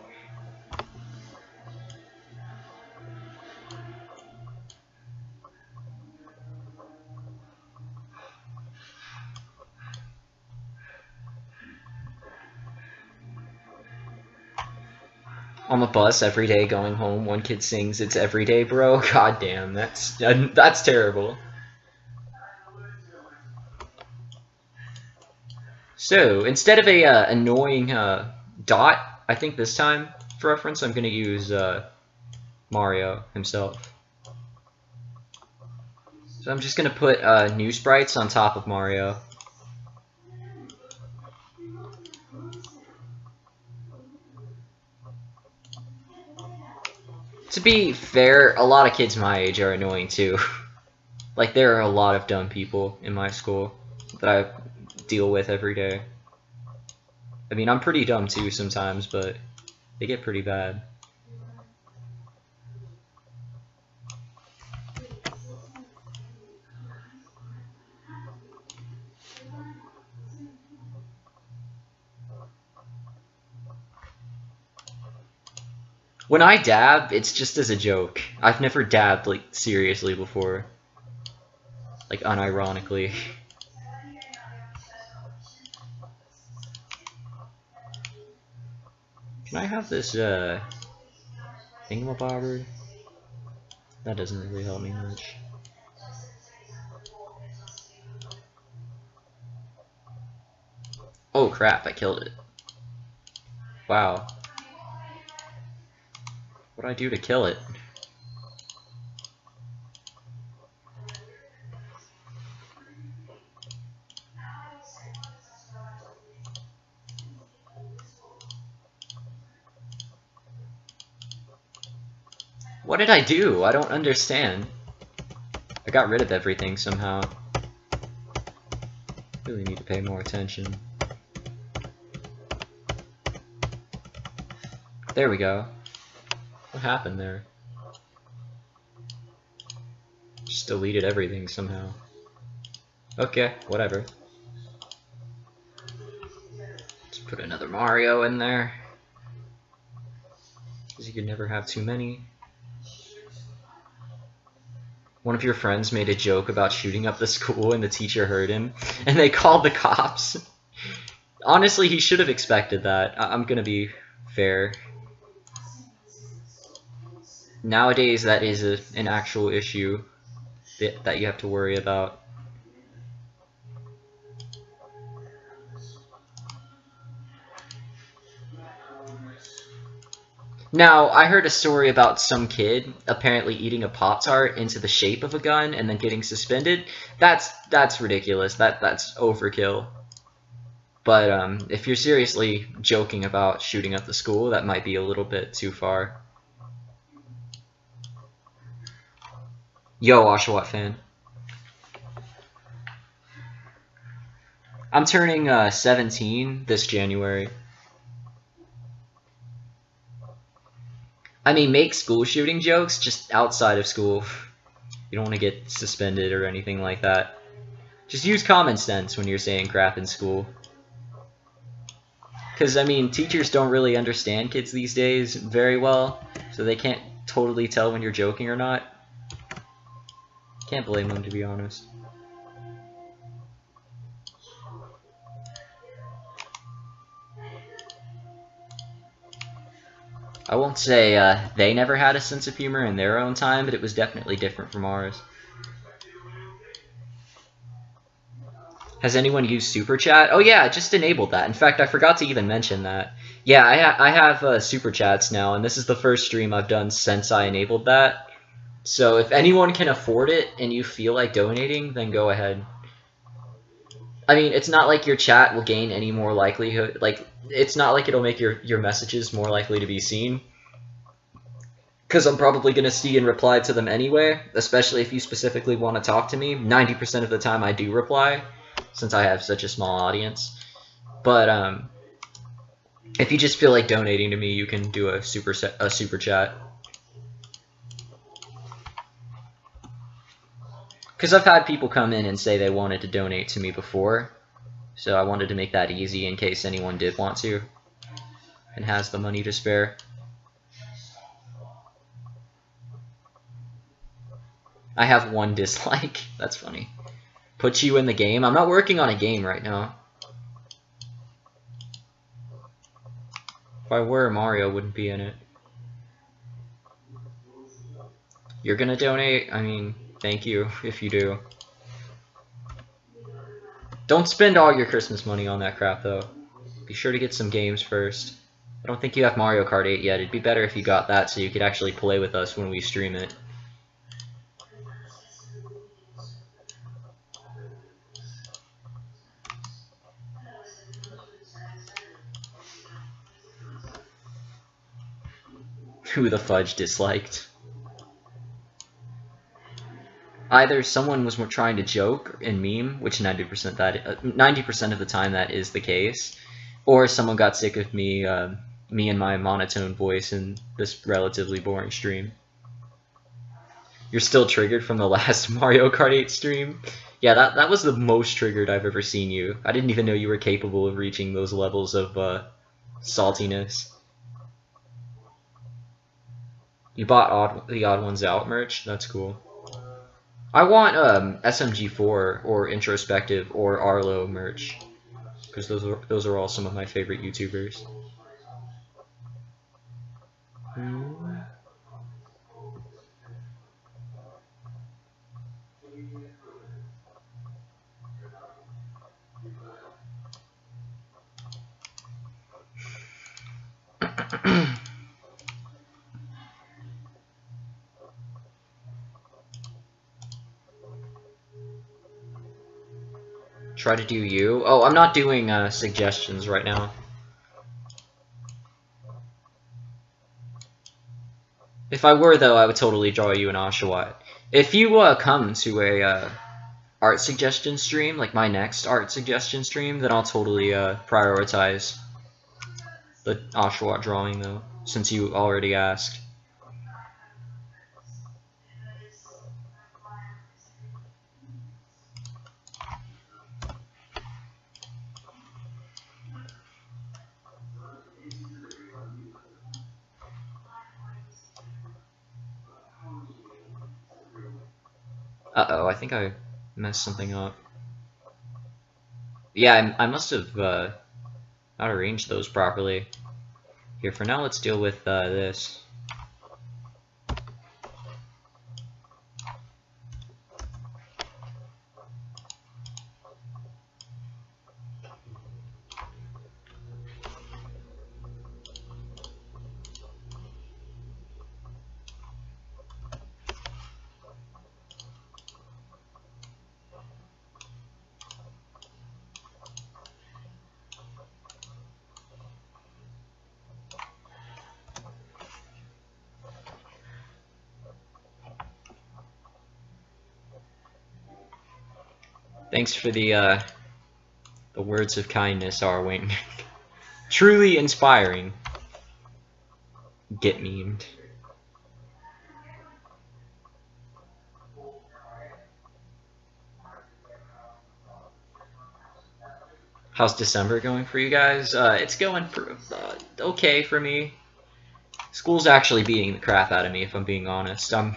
On the bus every day going home, one kid sings "It's every day, bro." God damn, that's terrible. So instead of a annoying dot, I think this time for reference I'm gonna use Mario himself. So I'm just gonna put new sprites on top of Mario. To be fair, a lot of kids my age are annoying too. Like, there are a lot of dumb people in my school that I deal with every day. I mean, I'm pretty dumb too sometimes, but they get pretty bad. When I dab, it's just as a joke. I've never dabbed, like, seriously before. Like, unironically. Can I have this, thingamabobber? That doesn't really help me much. Oh crap, I killed it. Wow. What'd I do to kill it? What did I do? I don't understand. I got rid of everything somehow. Really need to pay more attention. There we go. What happened there? Just deleted everything somehow. Okay, whatever. Let's put another Mario in there. Because you can never have too many. One of your friends made a joke about shooting up the school and the teacher heard him, and they called the cops. Honestly, he should have expected that. I'm gonna be fair. Nowadays, that is an actual issue that you have to worry about. Now, I heard a story about some kid apparently eating a Pop-Tart into the shape of a gun and then getting suspended. That's ridiculous. That's overkill. But if you're seriously joking about shooting up the school, that might be a little bit too far. Yo, Oshawott fan. I'm turning 17 this January. I mean, make school shooting jokes just outside of school. You don't want to get suspended or anything like that. Just use common sense when you're saying crap in school. Because, I mean, teachers don't really understand kids these days very well, so they can't totally tell when you're joking or not. Can't blame them, to be honest. I won't say they never had a sense of humor in their own time, but it was definitely different from ours. Has anyone used Super Chat? Oh yeah, I just enabled that. In fact, I forgot to even mention that. Yeah, I have Super Chats now, and this is the first stream I've done since I enabled that. So if anyone can afford it and you feel like donating, then go ahead. I mean, it's not like your chat will gain any more likelihood. Like, it's not like it'll make your messages more likely to be seen. Because I'm probably going to see and reply to them anyway, especially if you specifically want to talk to me. 90% of the time I do reply, since I have such a small audience. But if you just feel like donating to me, you can do a super chat. Because I've had people come in and say they wanted to donate to me before, so I wanted to make that easy in case anyone did want to and has the money to spare. I have one dislike. That's funny. Put you in the game? I'm not working on a game right now. If I were, Mario wouldn't be in it. You're gonna donate? I mean, thank you if you do. Don't spend all your Christmas money on that crap, though. Be sure to get some games first. I don't think you have Mario Kart 8 yet. It'd be better if you got that so you could actually play with us when we stream it. Who the fudge disliked? Either someone was trying to joke and meme, which 90% of the time that is the case, or someone got sick of me and my monotone voice in this relatively boring stream. You're still triggered from the last Mario Kart 8 stream? Yeah, that was the most triggered I've ever seen you. I didn't even know you were capable of reaching those levels of saltiness. You bought the Odd Ones Out merch? That's cool. I want SMG4 or Introspective or Arlo merch, because those are all some of my favorite YouTubers. Try to do you? Oh, I'm not doing suggestions right now. If I were, though, I would totally draw you an Oshawott. If you come to a art suggestion stream, like my next art suggestion stream, then I'll totally prioritize the Oshawott drawing, though, since you already asked. Uh-oh, I think I messed something up. Yeah, I must have not arranged those properly. Here, for now, let's deal with this. Thanks for the words of kindness, Arwing. Truly inspiring. Get memed. How's December going for you guys? It's going okay for me. School's actually beating the crap out of me, if I'm being honest. I'm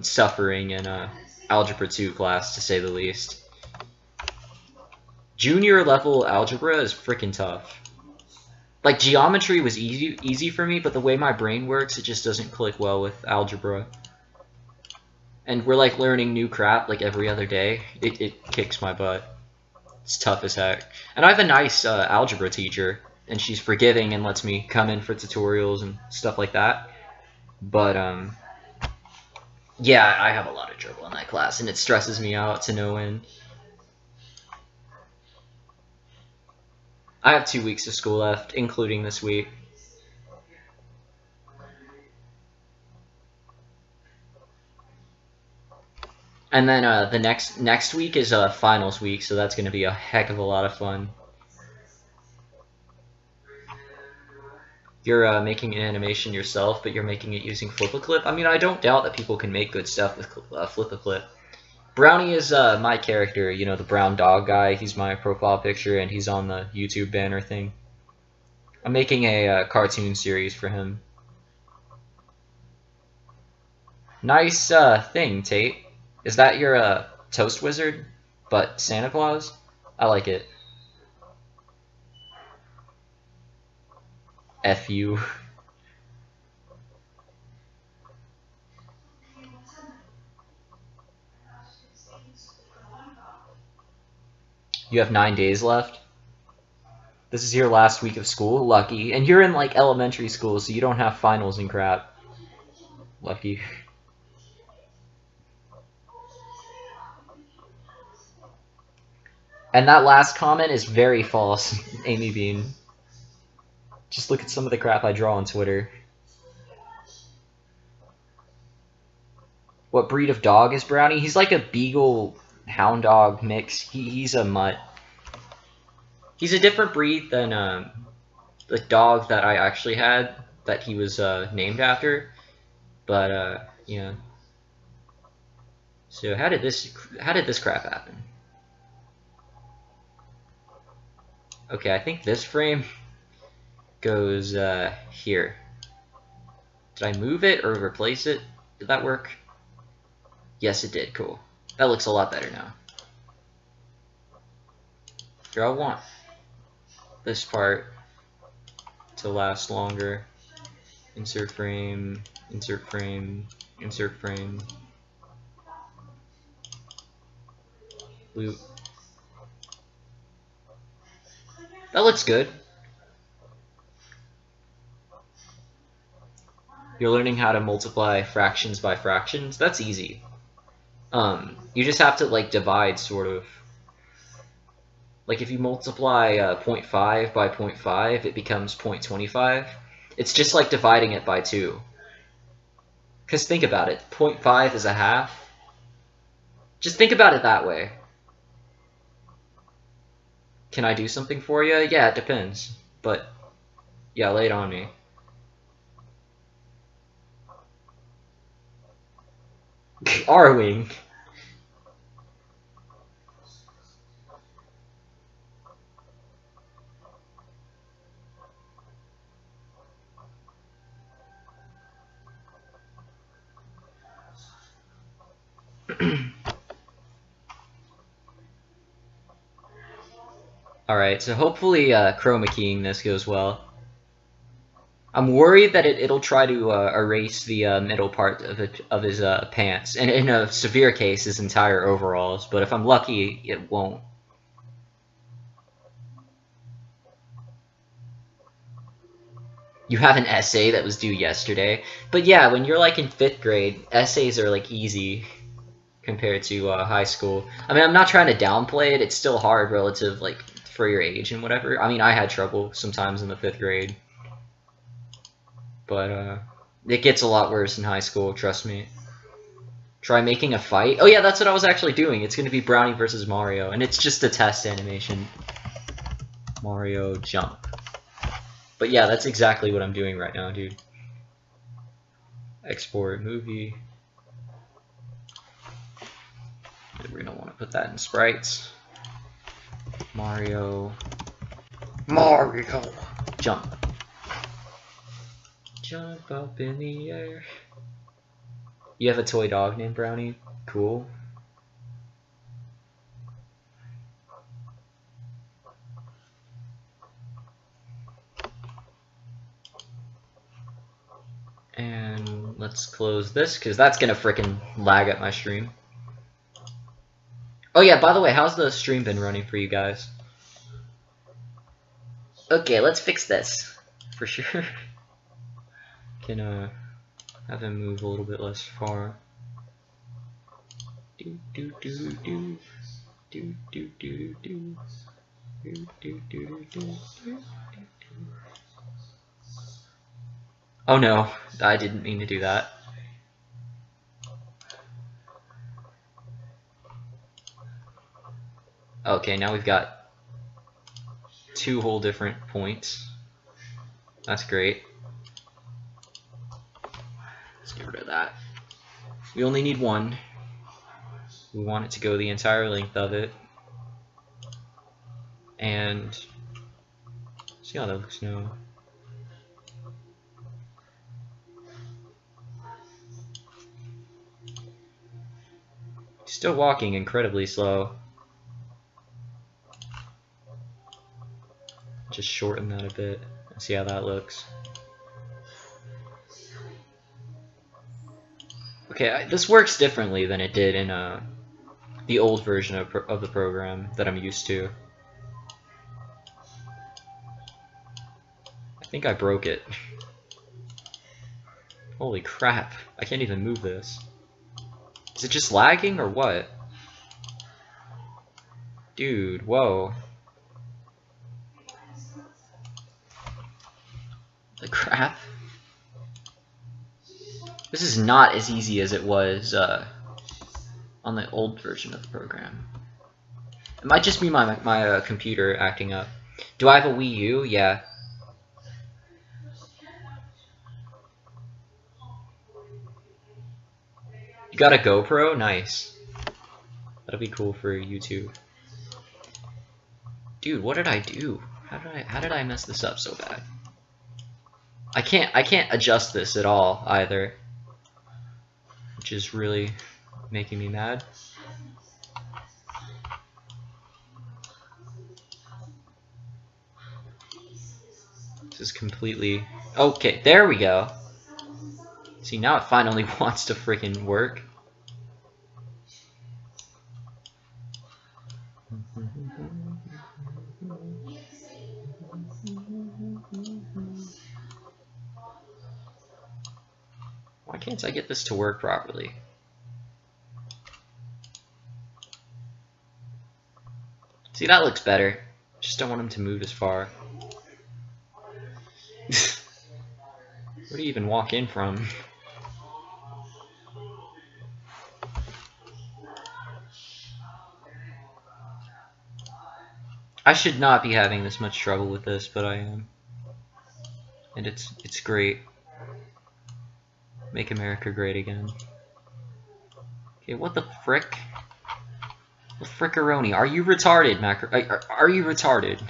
suffering in Algebra 2 class, to say the least. Junior level algebra is freaking tough. Like, geometry was easy for me, but the way my brain works, it just doesn't click well with algebra. And we're like learning new crap like every other day. It kicks my butt. It's tough as heck. And I have a nice algebra teacher, and she's forgiving and lets me come in for tutorials and stuff like that. But, yeah, I have a lot of trouble in that class, and it stresses me out to no end. I have 2 weeks of school left, including this week. And then the next week is finals week, so that's going to be a heck of a lot of fun. You're making an animation yourself, but you're making it using Flip-A-Clip. I mean, I don't doubt that people can make good stuff with Flip-A-Clip. Brownie is my character, you know, the brown dog guy. He's my profile picture, and he's on the YouTube banner thing. I'm making a cartoon series for him. Nice thing, Tate. Is that your toast wizard, but Santa Claus? I like it. F you. You have 9 days left. This is your last week of school. Lucky. And you're in, like, elementary school, so you don't have finals and crap. Lucky. And that last comment is very false, Amy Bean. Just look at some of the crap I draw on Twitter. What breed of dog is Brownie? He's like a beagle hound dog mix. He's a mutt. He's a different breed than the dog that I actually had that he was named after. But yeah. So how did this crap happen? Okay, I think this frame goes here. Did I move it or replace it? Did that work? Yes, it did. Cool. That looks a lot better now. Here, I want this part to last longer. Insert frame, insert frame, insert frame. Loop. That looks good. You're learning how to multiply fractions by fractions. That's easy. You just have to like divide, sort of. Like if you multiply 0.5 by 0.5, it becomes 0.25. It's just like dividing it by 2. Because think about it, 0.5 is a half. Just think about it that way. Can I do something for you? Yeah, it depends. But, yeah, lay it on me. R-wing. Alright, so hopefully chroma keying this goes well. I'm worried that it'll try to erase the middle part of his pants, and in a severe case, his entire overalls, but if I'm lucky, it won't. You have an essay that was due yesterday? But yeah, when you're like in 5th grade, essays are like easy compared to high school. I mean, I'm not trying to downplay it, it's still hard relative, like, for your age and whatever. I mean, I had trouble sometimes in the 5th grade. But, it gets a lot worse in high school, trust me. Try making a fight? Oh yeah, that's what I was actually doing. It's gonna be Brownie versus Mario, and it's just a test animation. Mario jump. But yeah, that's exactly what I'm doing right now, dude. Export movie. We're gonna want to put that in sprites. Mario. Jump. Jump up in the air. You have a toy dog named Brownie? Cool. And let's close this, because that's gonna frickin' lag up my stream. Oh yeah, by the way, how's the stream been running for you guys? Okay, let's fix this. For sure. Can have him move a little bit less far. Do do do do do do do do do do do do. Oh no, I didn't mean to do that. Okay, now we've got 2 whole different points. That's great. Let's get rid of that. We only need 1. We want it to go the entire length of it. And see how that looks now. Still walking incredibly slow. Just shorten that a bit and see how that looks. Okay, this works differently than it did in the the old version of the program that I'm used to. I think I broke it. Holy crap, I can't even move this. Is it just lagging or what? Dude, whoa. The crap? This is not as easy as it was on the old version of the program. It might just be my computer acting up. Do I have a Wii U? Yeah. You got a GoPro? Nice. That'll be cool for YouTube. Dude, what did I do? How did I mess this up so bad? I can't adjust this at all either, which is really making me mad. This is completely okay. There we go. See, now it finally wants to freaking work. Why can't I get this to work properly? See, that looks better. Just don't want him to move as far. Where do you even walk in from? I should not be having this much trouble with this, but I am. And it's great. Make America great again. Okay, what the frick? The frickaroni? Are you retarded, Are you retarded?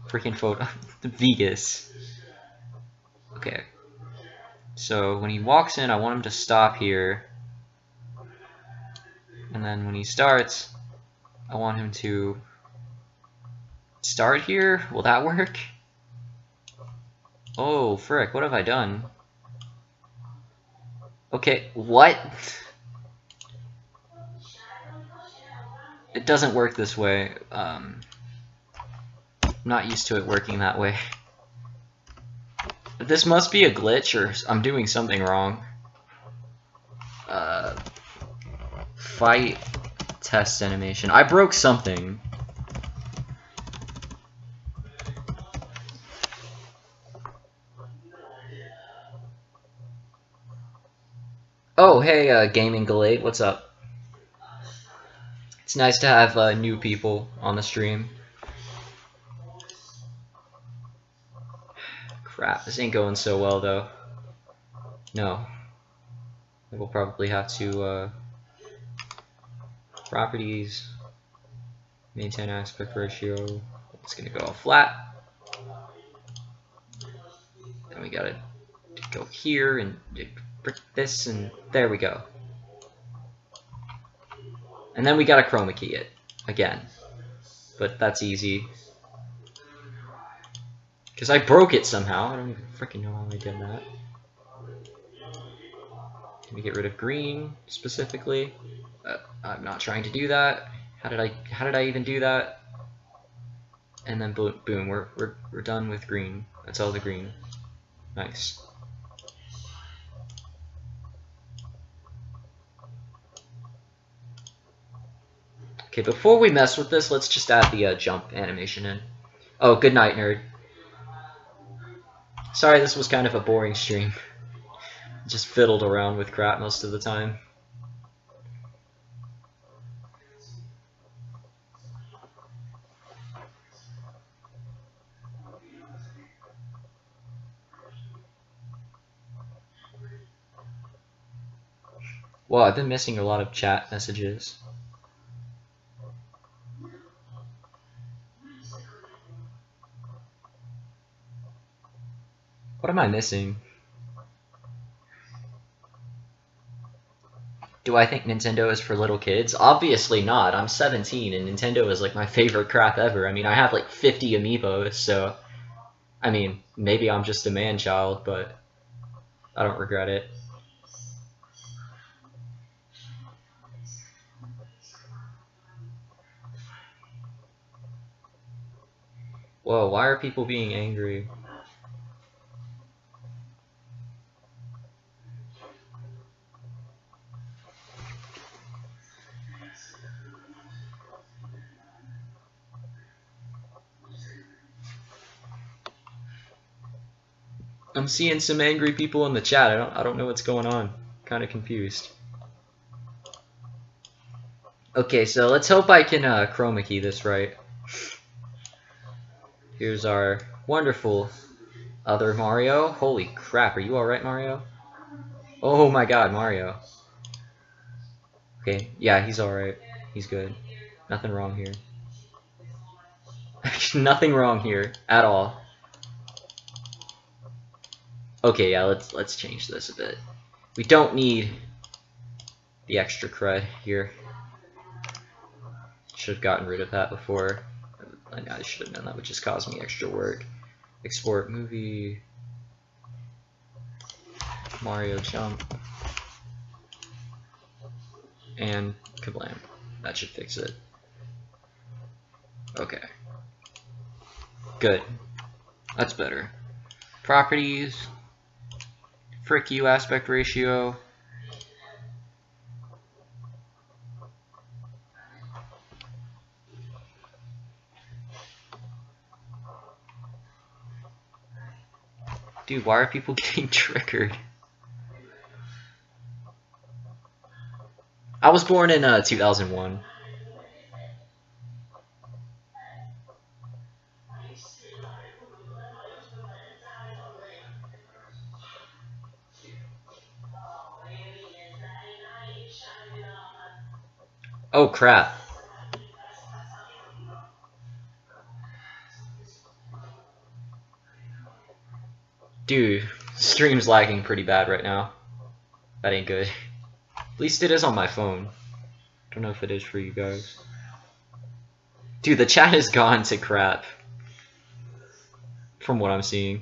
Freaking photo. The Vegas. Okay. So when he walks in, I want him to stop here. And then when he starts, I want him to start here. Will that work? Oh, frick. What have I done? Okay, what? It doesn't work this way. I'm not used to it working that way. This must be a glitch, or I'm doing something wrong. Fight test animation. I broke something. Oh, hey, Gaming Galate, what's up? It's nice to have new people on the stream. Crap, this ain't going so well, though. No. We'll probably have to, properties, maintain aspect ratio. It's gonna go all flat. Then we gotta go here and brick this, and there we go. And then we gotta chroma key it again, but that's easy because I broke it somehow. I don't even freaking know how I did that. Let me get rid of green specifically. I'm not trying to do that. How did I even do that? And then boom, we're done with green. That's all the green. Nice. Okay, before we mess with this, let's just add the jump animation in. Oh, good night, nerd. Sorry, this was kind of a boring stream. Just fiddled around with crap most of the time. Well, I've been missing a lot of chat messages. What am I missing? Do I think Nintendo is for little kids? Obviously not. I'm 17 and Nintendo is like my favorite crap ever. I mean, I have like 50 amiibos, so I mean, maybe I'm just a man-child, but I don't regret it. Whoa, why are people being angry? I'm seeing some angry people in the chat. I don't know what's going on. Kind of confused. Okay, so let's hope I can chroma key this right. Here's our wonderful other Mario. Holy crap, are you alright, Mario? Oh my god, Mario. Okay, yeah, he's alright. He's good. Nothing wrong here. Nothing wrong here at all. Okay, yeah, let's change this a bit. We don't need the extra crud here. Should have gotten rid of that before. I should have known that would just cause me extra work. Export movie. Mario jump. And kablam. That should fix it. Okay. Good. That's better. Properties. Frick you aspect ratio. Dude, why are people getting triggered? I was born in 2001. Oh crap. Dude, stream's lagging pretty bad right now. That ain't good. At least it is on my phone. Don't know if it is for you guys. Dude, the chat has gone to crap. From what I'm seeing.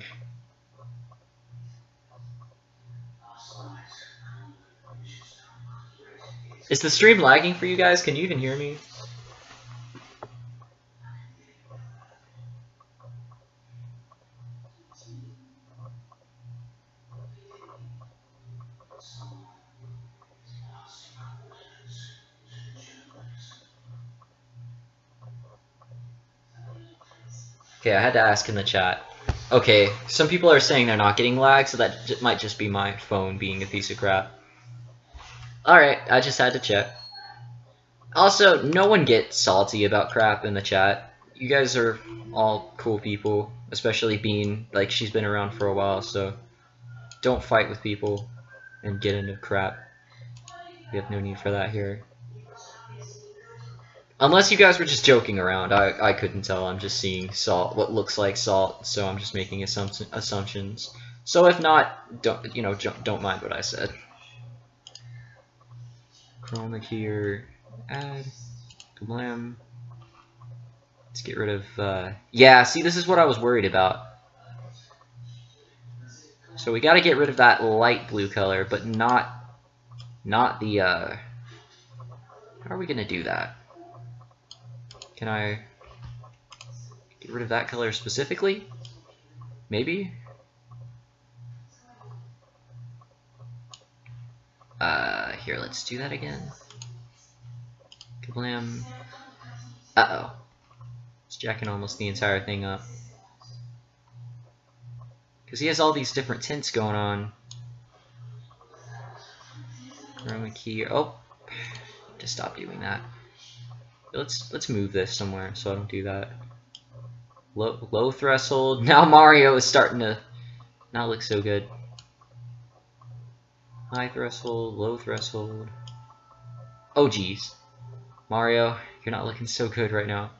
Is the stream lagging for you guys? Can you even hear me? Okay, I had to ask in the chat. Okay, some people are saying they're not getting lag, so that might just be my phone being a piece of crap. Alright, I just had to check. Also, no one get salty about crap in the chat. You guys are all cool people, especially Bean. Like, she's been around for a while, so don't fight with people and get into crap. We have no need for that here. Unless you guys were just joking around, I couldn't tell. I'm just seeing salt, what looks like salt, so I'm just making assumptions. So if not, don't mind what I said. Chroma here, add, kablam. Let's get rid of. Yeah, see, this is what I was worried about. So we got to get rid of that light blue color, but not the. How are we gonna do that? Can I get rid of that color specifically? Maybe? Here, let's do that again. Kablam. Uh-oh. It's jacking almost the entire thing up. Because he has all these different tints going on. Chroma key. Oh, just stop doing that. Let's move this somewhere so I don't do that. Low threshold. Now Mario is starting to not look so good. High threshold, low threshold. Oh geez, Mario, you're not looking so good right now.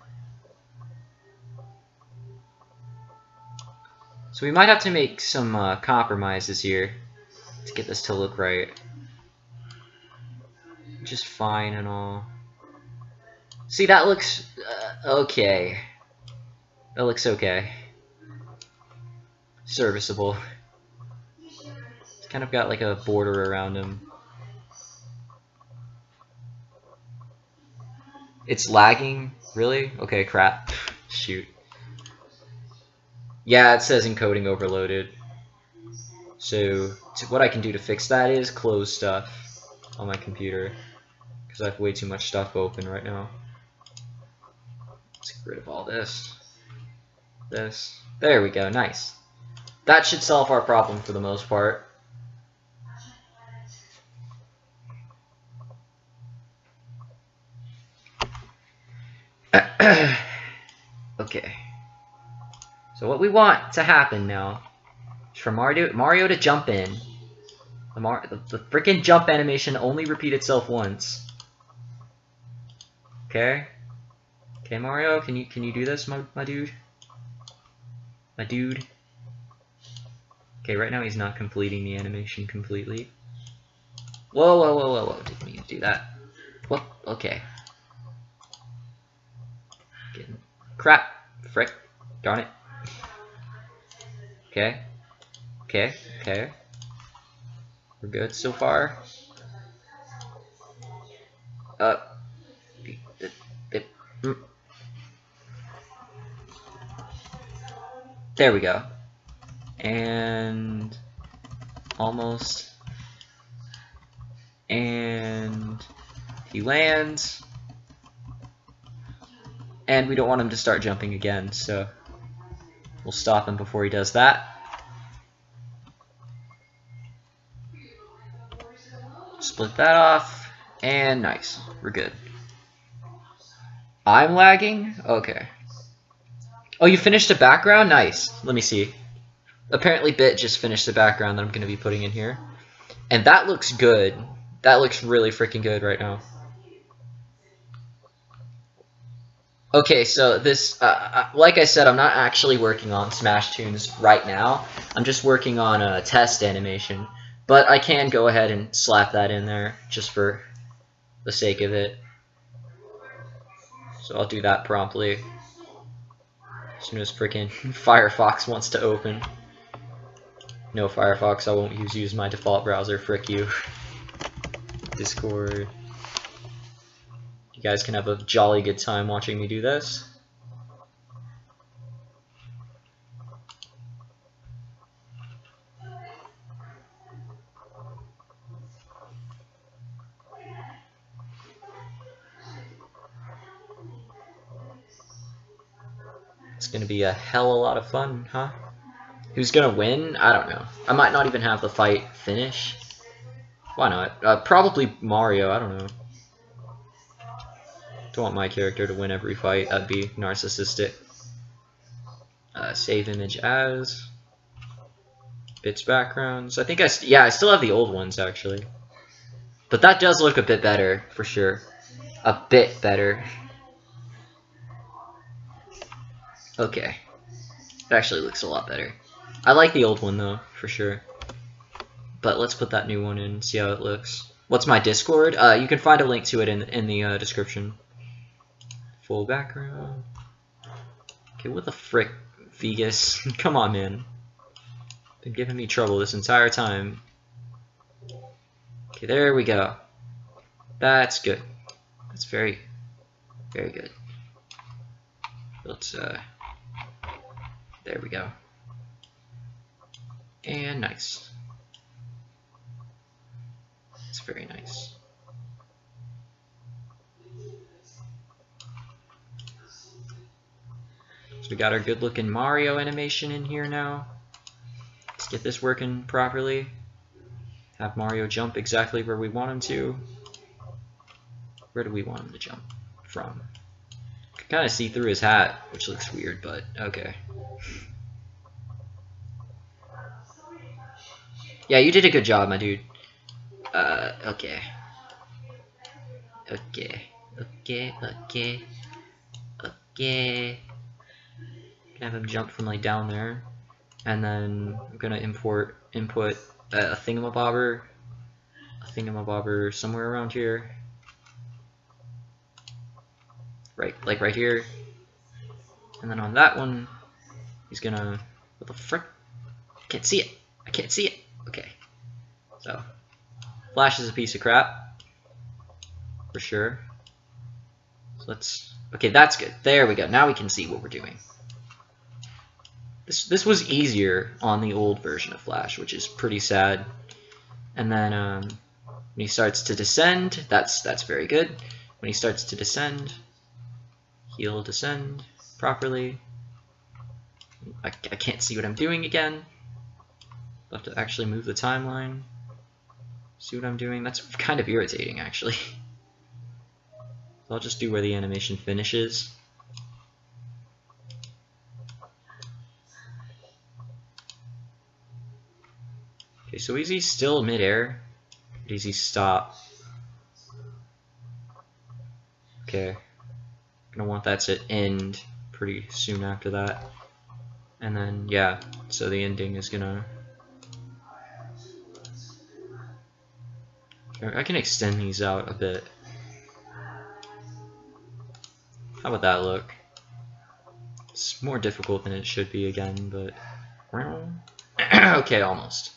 So we might have to make some compromises here to get this to look right. Just fine and all. See, that looks okay. That looks okay. Serviceable. It's kind of got like a border around him. It's lagging? Really? Okay, crap. Shoot. Yeah, it says encoding overloaded. So what I can do to fix that is close stuff on my computer, because I have way too much stuff open right now. Let's get rid of all this. This. There we go, nice. That should solve our problem for the most part. Okay. So what we want to happen now is for Mario to jump in. The freaking jump animation only repeat itself once. Okay? Okay, Mario, can you do this, my dude? My dude? Okay, right now he's not completing the animation completely. Whoa, whoa, whoa, whoa, whoa, didn't mean to do that. Whoop, okay. Crap. Frick. Darn it. Okay. Okay, okay. We're good so far. There we go. And almost. And he lands. And we don't want him to start jumping again, so we'll stop him before he does that. Split that off, and nice. We're good. I'm lagging? Okay. Oh, you finished the background? Nice. Let me see. Apparently Bit just finished the background that I'm going to be putting in here. And that looks good. That looks really freaking good right now. Okay, so this, like I said, I'm not actually working on Smash Tunes right now. I'm just working on a test animation. But I can go ahead and slap that in there, just for the sake of it. So I'll do that promptly. As soon as freaking Firefox wants to open. No, Firefox, I won't use my default browser, frick you. Discord. You guys can have a jolly good time watching me do this. It's gonna be a hell of a lot of fun, huh? Who's gonna win? I don't know. I might not even have the fight finish. Why not? Probably Mario, I don't know. Don't want my character to win every fight, that'd be narcissistic. Save image as Bits backgrounds. I think I still have the old ones actually, but that does look a bit better for sure. A bit better. Okay, it actually looks a lot better. I like the old one though, for sure. But let's put that new one in, see how it looks. What's my Discord? You can find a link to it in the description. Full background. Okay, what the frick, Vegas? Come on, man. Been giving me trouble this entire time. Okay, there we go. That's good. That's very, very good. Let's, there we go. And nice. It's very nice. So we got our good looking Mario animation in here now. Let's get this working properly. Have Mario jump exactly where we want him to. Where do we want him to jump from? You can kind of see through his hat, which looks weird, but okay. Yeah, you did a good job, my dude. Okay. Okay. Can have him jump from like down there, and then I'm gonna input a thingamabobber somewhere around here, like right here, and then on that one he's gonna, what the frick? I can't see it. Okay, so Flash is a piece of crap for sure. So let's, okay, that's good. There we go. Now we can see what we're doing. This was easier on the old version of Flash, which is pretty sad. And then when he starts to descend, that's very good. When he starts to descend, he'll descend properly. I can't see what I'm doing again. I'll have to actually move the timeline. See what I'm doing? That's kind of irritating, actually. I'll just do where the animation finishes. Okay, so is he still midair? Or does he stop? Okay. I'm gonna want that to end pretty soon after that. And then, yeah, so the ending is gonna... I can extend these out a bit. How would that look? It's more difficult than it should be again, but... Okay, almost.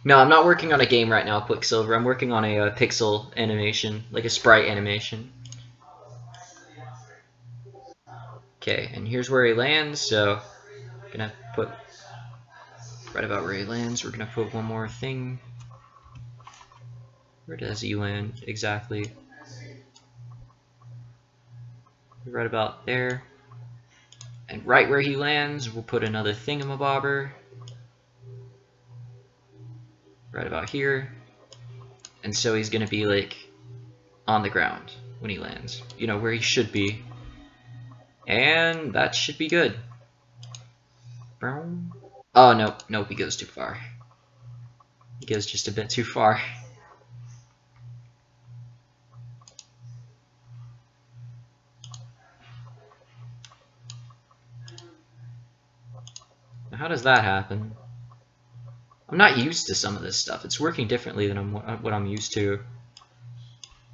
No, I'm not working on a game right now, Quicksilver. I'm working on a pixel animation, like a sprite animation. Okay, and here's where he lands, so I'm gonna put right about where he lands. We're gonna put one more thing. Where does he land exactly? Right about there. And right where he lands, we'll put another thingamabobber. Right about here. And so he's gonna be like on the ground when he lands. You know, where he should be. And that should be good. Oh, nope, he goes too far. He goes just a bit too far. Now, how does that happen? I'm not used to some of this stuff. It's working differently than what I'm used to.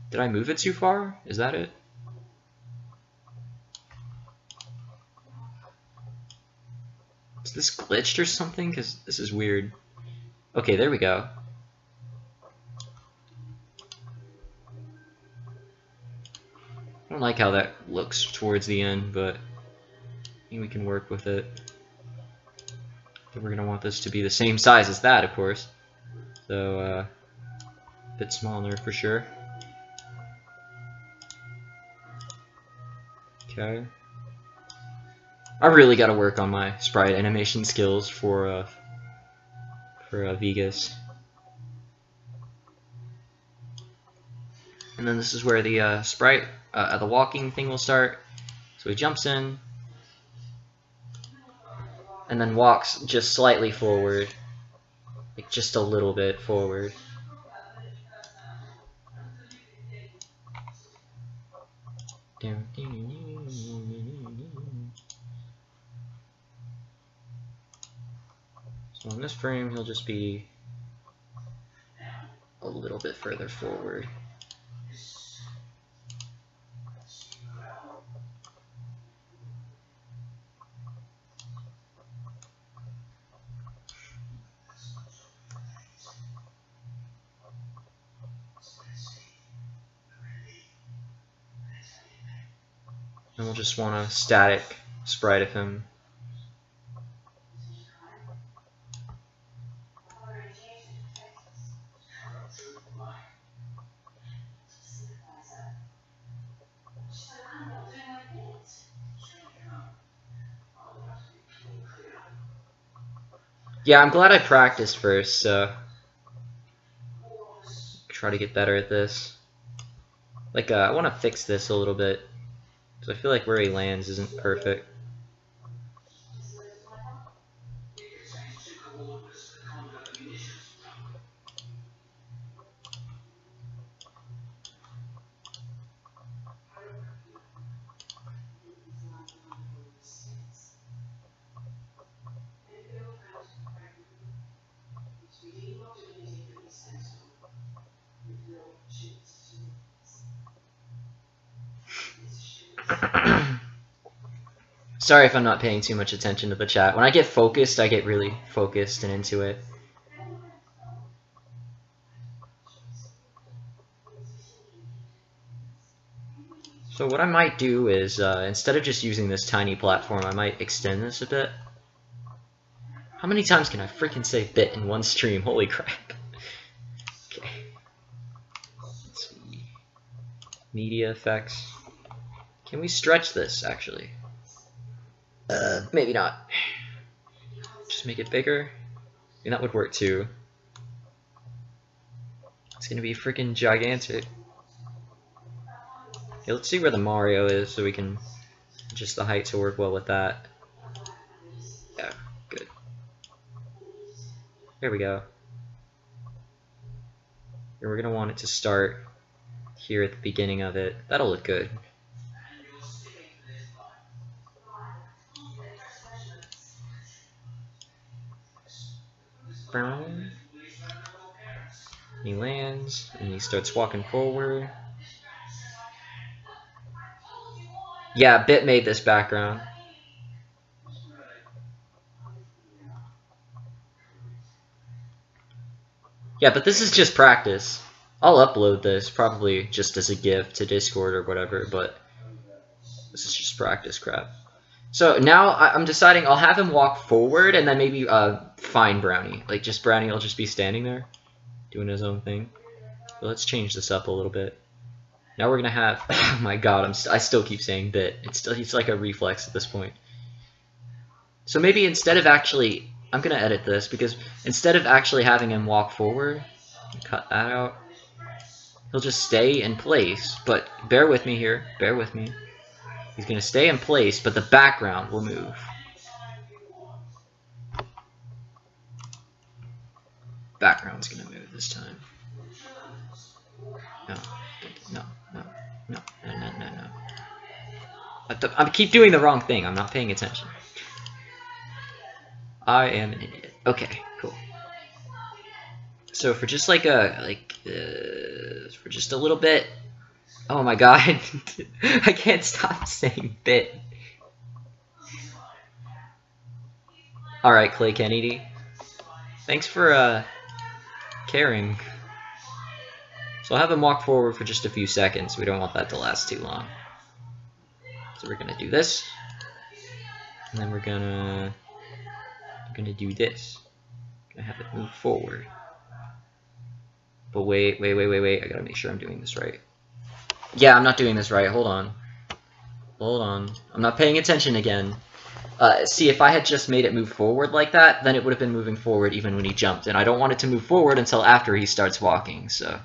Did I move it too far? Is that it? Is this glitched or something? Because this is weird. Okay, there we go. I don't like how that looks towards the end, but I think we can work with it. We're going to want this to be the same size as that, of course. So, a bit smaller for sure. Okay. I really got to work on my sprite animation skills for Vegas. And then this is where the sprite, the walking thing will start. So he jumps in, and then walks just slightly forward, like just a little bit forward. So on this frame, he'll just be a little bit further forward. And we'll just want a static sprite of him. Yeah, I'm glad I practiced first, so try to get better at this. Like, I want to fix this a little bit, because I feel like where he lands isn't perfect. Sorry if I'm not paying too much attention to the chat. When I get focused, I get really focused and into it. So what I might do is, instead of just using this tiny platform, I might extend this a bit. How many times can I freaking say bit in one stream? Holy crap. Okay. Let's see. Media effects. Can we stretch this, actually? Maybe not. Just make it bigger. And that would work too. It's gonna be freaking gigantic. Okay, let's see where the Mario is so we can adjust the height to work well with that. Yeah, good. There we go. And we're gonna want it to start here at the beginning of it. That'll look good. He lands and he starts walking forward. Yeah, Bit made this background. Yeah, but this is just practice. I'll upload this probably just as a GIF to Discord or whatever, but this is just practice crap. So now I'm deciding I'll have him walk forward and then maybe find Brownie. Like just Brownie will just be standing there doing his own thing. But let's change this up a little bit. Now we're gonna have, oh my god, I still keep saying Bit. It's like a reflex at this point. So maybe instead of actually, I'm gonna edit this because instead of actually having him walk forward, cut that out. He'll just stay in place, but bear with me here, bear with me. He's gonna stay in place, but the background will move. Background's gonna move this time. No, no, no, no, no, no, no, no. I keep doing the wrong thing. I'm not paying attention. I am an idiot. Okay, cool. So for just like for just a little bit. Oh my god, I can't stop saying bit. All right, Clay Kennedy. Thanks for caring. So I'll have him walk forward for just a few seconds. We don't want that to last too long. So we're gonna do this, and then we're gonna do this. Gonna have it move forward. But wait. I gotta make sure I'm doing this right. Yeah, I'm not doing this right. Hold on. Hold on. I'm not paying attention again. See, if I had just made it move forward like that, then it would have been moving forward even when he jumped. And I don't want it to move forward until after he starts walking. So,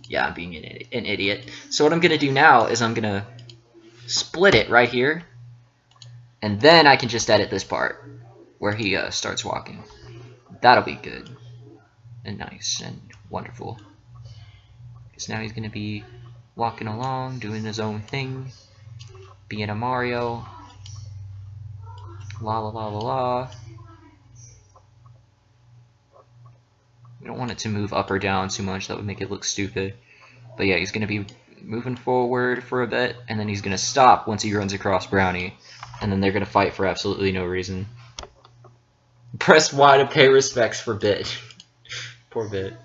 yeah, I'm being an idiot. So what I'm going to do now is I'm going to split it right here. And then I can just edit this part where he starts walking. That'll be good. And nice and wonderful. Because now he's going to be walking along, doing his own thing. Being a Mario. La la la la la. We don't want it to move up or down too much, that would make it look stupid. But yeah, he's going to be moving forward for a bit, and then he's going to stop once he runs across Brownie. And then they're going to fight for absolutely no reason. Press Y to pay respects for Bit. Poor Bit.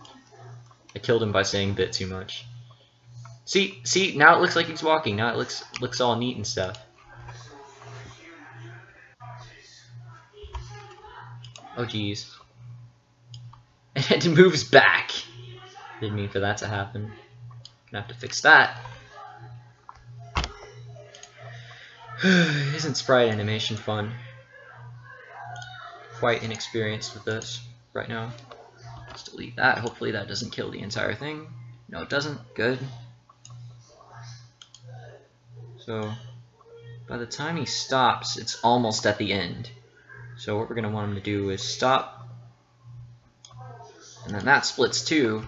I killed him by saying Bit too much. See, now it looks like he's walking. Now it looks all neat and stuff. Oh jeez. And it moves back. Didn't mean for that to happen. Gonna have to fix that. Isn't sprite animation fun? Quite inexperienced with this right now. Let's delete that. Hopefully that doesn't kill the entire thing. No, it doesn't. Good. So, by the time he stops, it's almost at the end. So what we're going to want him to do is stop, and then that splits too,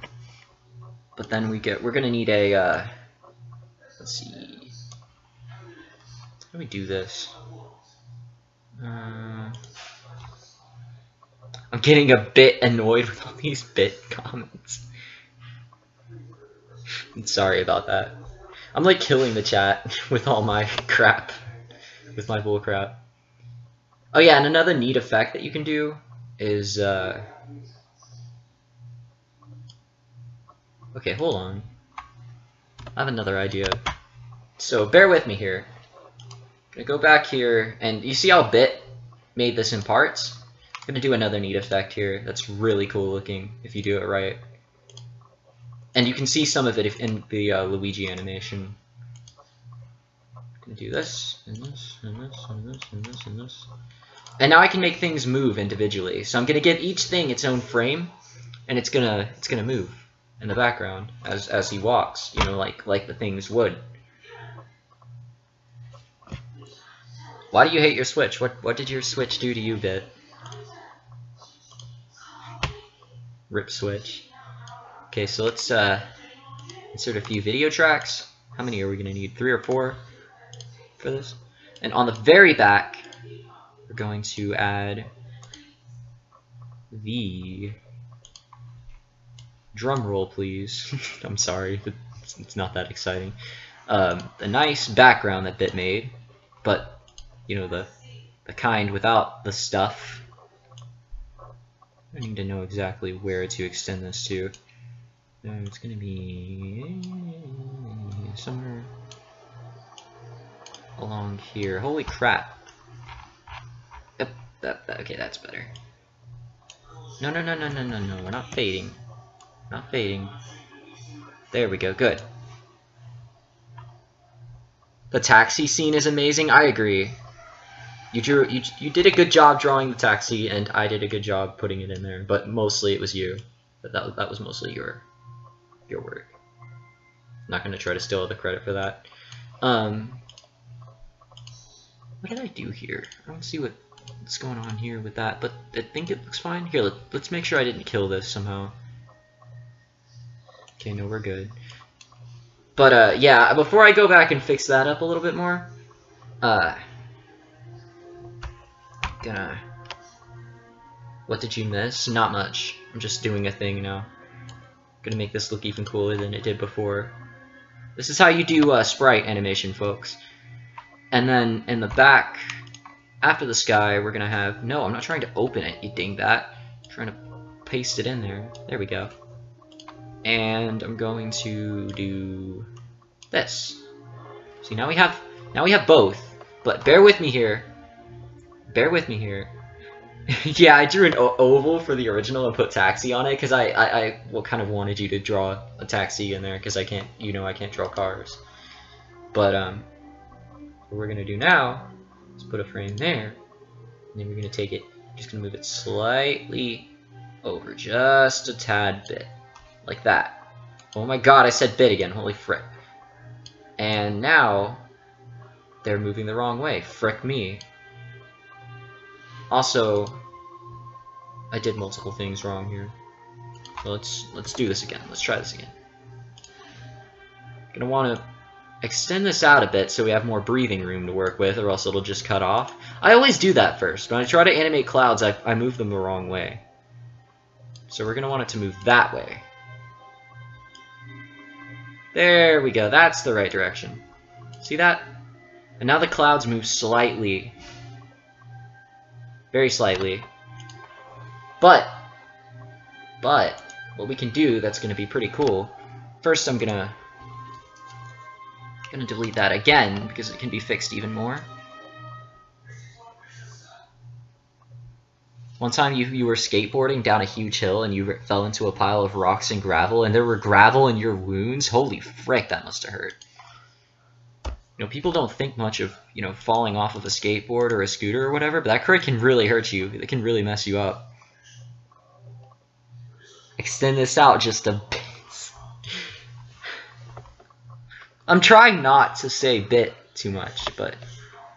but then we're going to need a, let's see, how do we do this? I'm getting a bit annoyed with all these Bit comments. I'm sorry about that. I'm like killing the chat with all my crap, with my bull crap. Oh yeah, and another neat effect that you can do is, okay, hold on. I have another idea. So bear with me here. I'm gonna go back here, and you see how Bit made this in parts? I'm gonna do another neat effect here that's really cool looking if you do it right. And you can see some of it in the Luigi animation. I'm gonna do this, and this, and this, and this, and this, and this. And now I can make things move individually. So I'm gonna give each thing its own frame, and it's gonna move in the background as he walks, you know, like the things would. Why do you hate your Switch? What did your Switch do to you, Bit? Rip Switch. Okay, so let's insert a few video tracks. How many are we gonna need? 3 or 4 for this? And on the very back, we're going to add the drum roll, please. I'm sorry, it's not that exciting. A nice background that Bit made, but you know, the kind without the stuff. I need to know exactly where to extend this to. It's gonna be somewhere along here. Holy crap! Yep, okay, that's better. No, we're not fading. Not fading. There we go, good. The taxi scene is amazing, I agree. You did a good job drawing the taxi, and I did a good job putting it in there, but mostly it was you. That was mostly your work. I'm not gonna try to steal the credit for that. What did I do here? I don't see what's going on here with that, but I think it looks fine. Here, let's make sure I didn't kill this somehow. Okay, no, we're good. But yeah, before I go back and fix that up a little bit more, what did you miss? Not much. I'm just doing a thing now. Gonna make this look even cooler than it did before. This is how you do sprite animation, folks. And then in the back, after the sky, we're gonna have... No, I'm not trying to open it, you dingbat. I'm trying to paste it in there. There we go. And I'm going to do this. See, now we have both. But bear with me here. Bear with me here. Yeah, I drew an oval for the original and put taxi on it because I kind of wanted you to draw a taxi in there because I can't draw cars. But what we're gonna do now is put a frame there, and then we're gonna take it, just gonna move it slightly over, just a tad bit, like that. Oh my god, I said bit again, holy frick. And now they're moving the wrong way, frick me. Also, I did multiple things wrong here. So let's do this again. Let's try this again. Gonna want to extend this out a bit so we have more breathing room to work with, or else it'll just cut off. I always do that first. When I try to animate clouds, I move them the wrong way. So we're gonna want it to move that way. There we go. That's the right direction. See that? And now the clouds move slightly. Very slightly. But what we can do that's going to be pretty cool. First, I'm gonna delete that again because it can be fixed even more. One time you were skateboarding down a huge hill and you fell into a pile of rocks and gravel, and there were gravel in your wounds. Holy frick, that must have hurt. You know, people don't think much of, you know, falling off of a skateboard or a scooter or whatever, but that crit can really hurt you. It can really mess you up. Extend this out just a bit. I'm trying not to say bit too much, but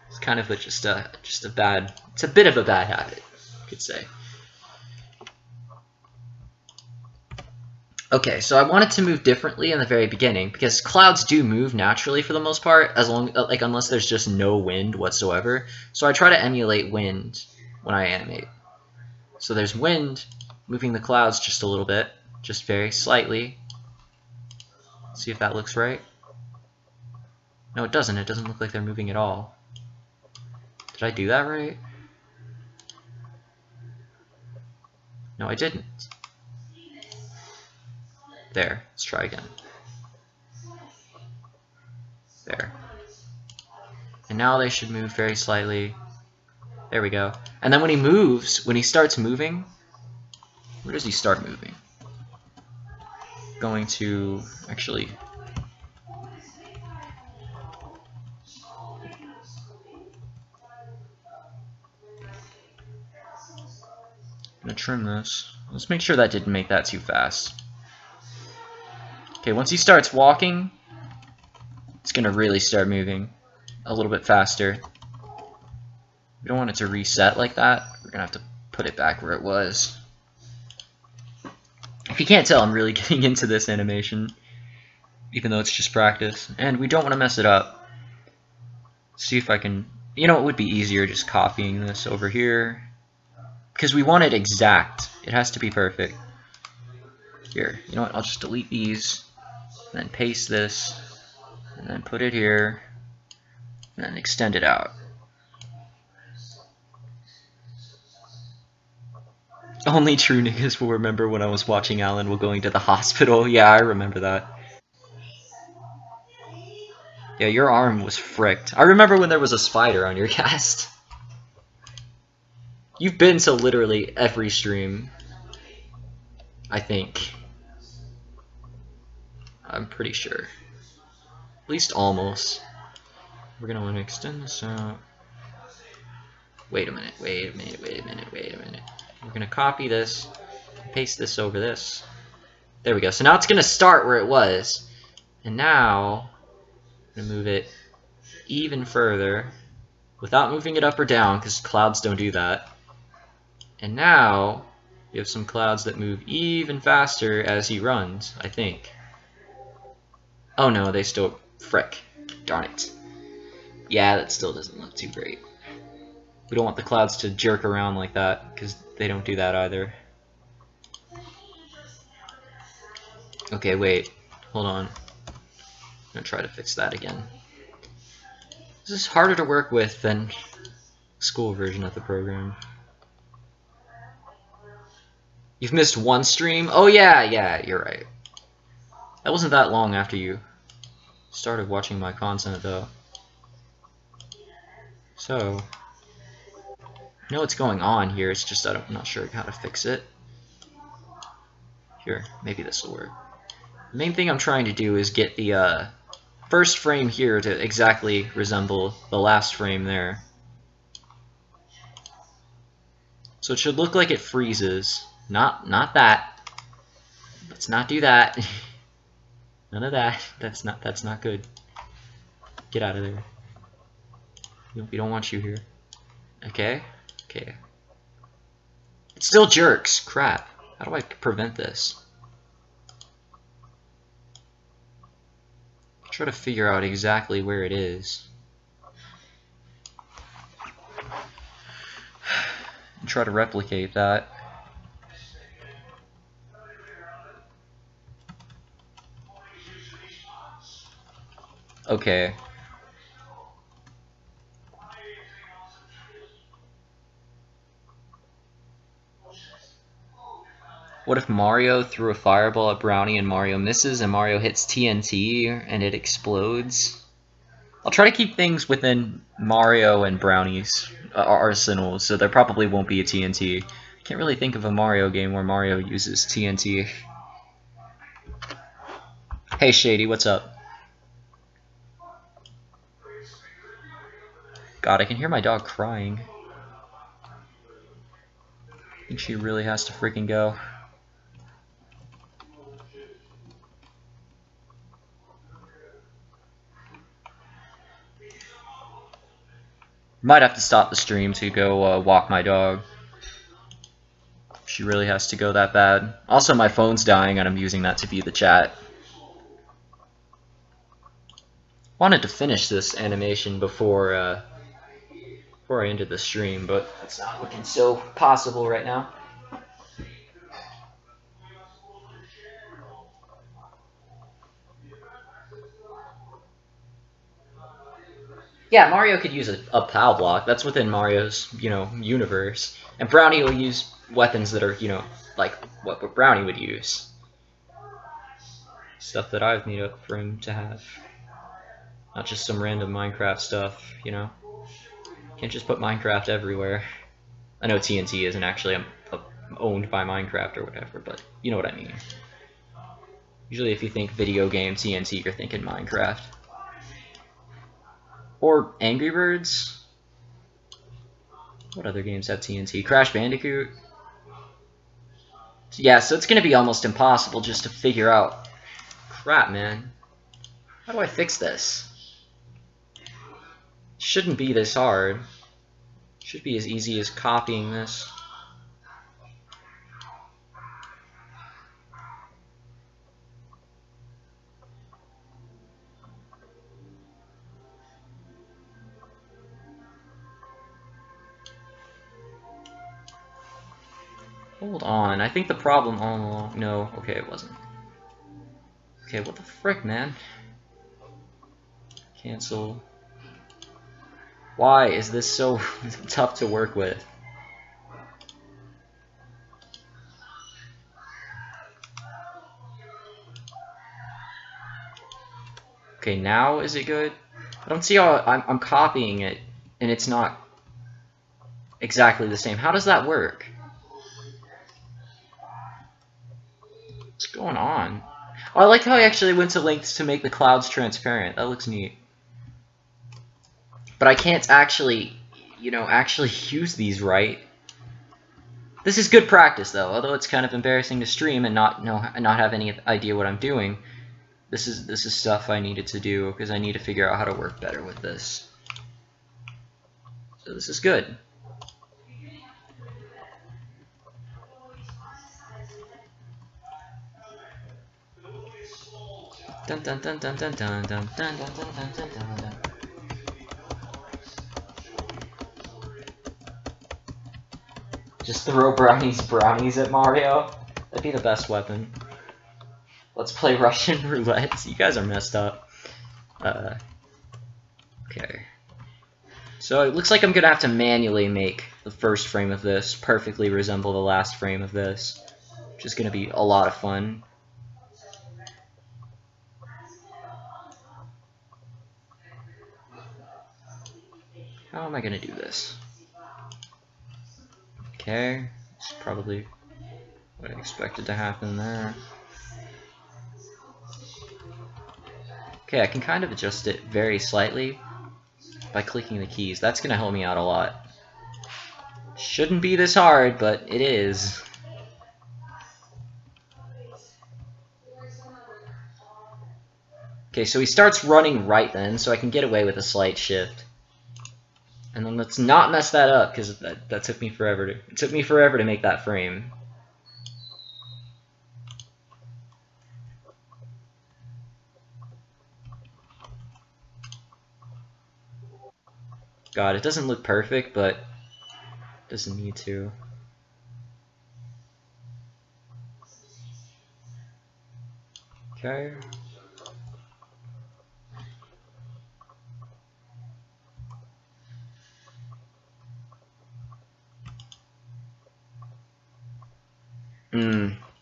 it's kind of just a bad, it's a bit of a bad habit, you could say. Okay, so I wanted to move differently in the very beginning because clouds do move naturally for the most part, unless there's just no wind whatsoever. So I try to emulate wind when I animate. So there's wind moving the clouds just a little bit, just very slightly. See if that looks right. No, it doesn't. It doesn't look like they're moving at all. Did I do that right? No, I didn't. There, let's try again. There. And now they should move very slightly. There we go. And then when he moves, when he starts moving, where does he start moving? Going to actually. I'm gonna trim this. Let's make sure that didn't make that too fast. Okay, once he starts walking, it's gonna really start moving a little bit faster. We don't want it to reset like that. We're gonna have to put it back where it was. If you can't tell, I'm really getting into this animation, even though it's just practice. And we don't want to mess it up. See if I can, you know, it would be easier just copying this over here. Because we want it exact. It has to be perfect. Here, you know what, I'll just delete these, and then paste this, and then put it here, and then extend it out. Only true niggas will remember when I was watching Alan while going to the hospital. Yeah, I remember that. Yeah, your arm was fricked. I remember when there was a spider on your cast. You've been to literally every stream, I think. I'm pretty sure. At least almost. We're gonna want to extend this out. Wait a minute, wait a minute, wait a minute, wait a minute. We're gonna copy this, paste this over this. There we go. So now it's gonna start where it was. And now I'm gonna move it even further without moving it up or down, because clouds don't do that. And now we have some clouds that move even faster as he runs, I think. Oh no, they still frick. Darn it. Yeah, that still doesn't look too great. We don't want the clouds to jerk around like that, because they don't do that either. Okay, wait. Hold on. I'm gonna try to fix that again. This is harder to work with than the school version of the program. You've missed one stream? Oh yeah, you're right. That wasn't that long after you started watching my content, though. So, I know what's going on here, it's just I'm not sure how to fix it. Here, maybe this will work. The main thing I'm trying to do is get the first frame here to exactly resemble the last frame there. So it should look like it freezes. Not that. Let's not do that. None of that. That's not good. Get out of there. We don't want you here. Okay? Okay. It still jerks. Crap. How do I prevent this? Try to figure out exactly where it is. And try to replicate that. Okay. What if Mario threw a fireball at Brownie and Mario misses and Mario hits TNT and it explodes? I'll try to keep things within Mario and Brownie's arsenal, so there probably won't be a TNT. I can't really think of a Mario game where Mario uses TNT. Hey Shady, what's up? God, I can hear my dog crying. I think she really has to freaking go. Might have to stop the stream to go walk my dog. She really has to go that bad. Also, my phone's dying and I'm using that to view the chat. Wanted to finish this animation before I ended the stream, but it's not looking so possible right now. Yeah, Mario could use a POW block. That's within Mario's, universe. And Brownie will use weapons that are, like what Brownie would use. Stuff that I've made up for him to have. Not just some random Minecraft stuff, you know? Can't just put Minecraft everywhere. I know TNT isn't actually owned by Minecraft or whatever, but you know what I mean. Usually if you think video game TNT, you're thinking Minecraft. Or Angry Birds? What other games have TNT? Crash Bandicoot? Yeah, so it's gonna be almost impossible just to figure out. Crap, man. How do I fix this? Shouldn't be this hard. Should be as easy as copying this. Hold on, I think the problem... Oh, no. Okay, it wasn't. Okay, what the frick, man? Cancel. Why is this so tough to work with? Okay, now is it good? I don't see how I'm copying it, and it's not exactly the same. How does that work? What's going on? Oh, I like how I actually went to lengths to make the clouds transparent. That looks neat. But I can't actually, you know, actually use these right. This is good practice, though. Although it's kind of embarrassing to stream and not have any idea what I'm doing. This is stuff I needed to do because I need to figure out how to work better with this. So this is good. Dun dun dun dun dun dun dun dun dun dun dun dun dun. Just throw brownies at Mario. That'd be the best weapon. Let's play Russian roulette. You guys are messed up. Okay. So it looks like I'm gonna have to manually make the first frame of this perfectly resemble the last frame of this, which is gonna be a lot of fun. How am I gonna do this? Okay, it's probably what I expected to happen there. Okay, I can kind of adjust it very slightly by clicking the keys. That's gonna help me out a lot. Shouldn't be this hard, but it is. Okay, so he starts running right then, so I can get away with a slight shift. And then let's not mess that up, because that took me forever to make that frame. God, it doesn't look perfect, but it doesn't need to. Okay.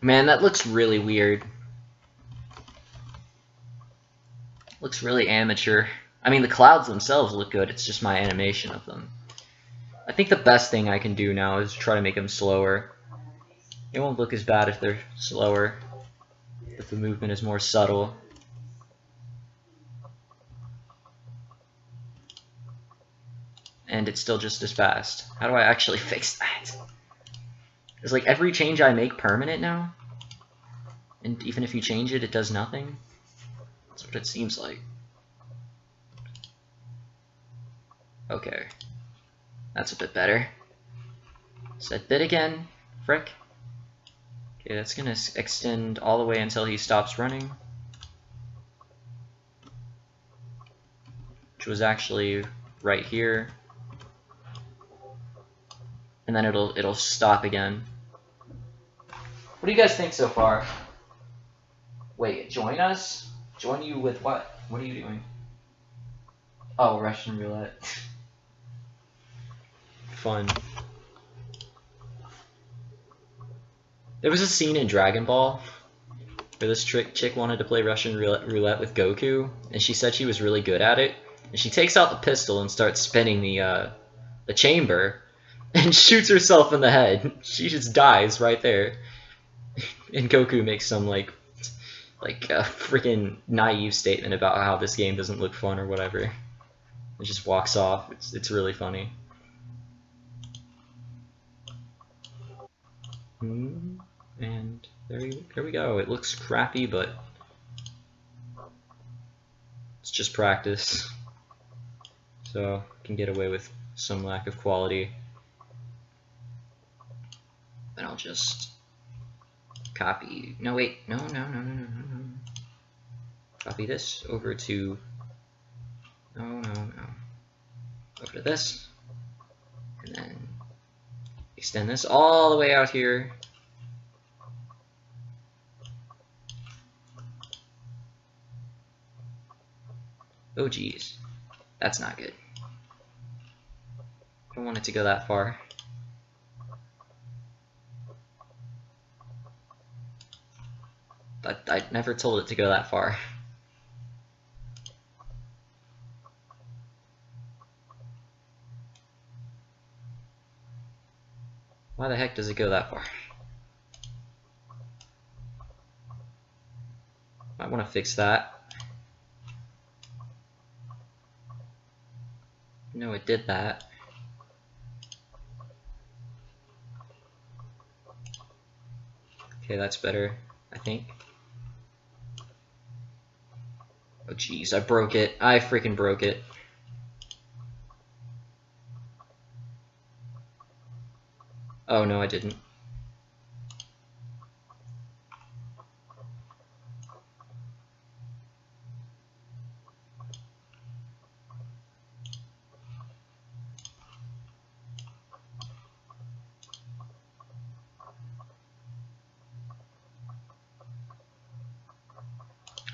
Man, that looks really weird. Looks really amateur. I mean, the clouds themselves look good, it's just my animation of them. I think the best thing I can do now is try to make them slower. It won't look as bad if they're slower, if the movement is more subtle. And it's still just as fast. How do I actually fix that? Is like every change I make permanent now? And even if you change it, it does nothing? That's what it seems like. Okay. That's a bit better. Set bit again. Frick. Okay, that's gonna extend all the way until he stops running. Which was actually right here. And then it'll stop again. What do you guys think so far? Wait, join us? Join you with what? What are you doing? Oh, Russian roulette. Fun. There was a scene in Dragon Ball. where this chick wanted to play Russian roulette with Goku, and she said she was really good at it. And she takes out the pistol and starts spinning the chamber, and shoots herself in the head. She just dies right there. And Goku makes some like a freaking naive statement about how this game doesn't look fun or whatever. It just walks off. It's really funny. And there we go. It looks crappy, but it's just practice. So can get away with some lack of quality. Then I'll just copy. No, wait. No. Copy this over to. No. Over to this. And then extend this all the way out here. Oh, geez. That's not good. I don't want it to go that far. I never told it to go that far. Why the heck does it go that far? Might want to fix that. No, it did that. Okay, that's better, I think. Oh jeez, I broke it. I freaking broke it. Oh no, I didn't.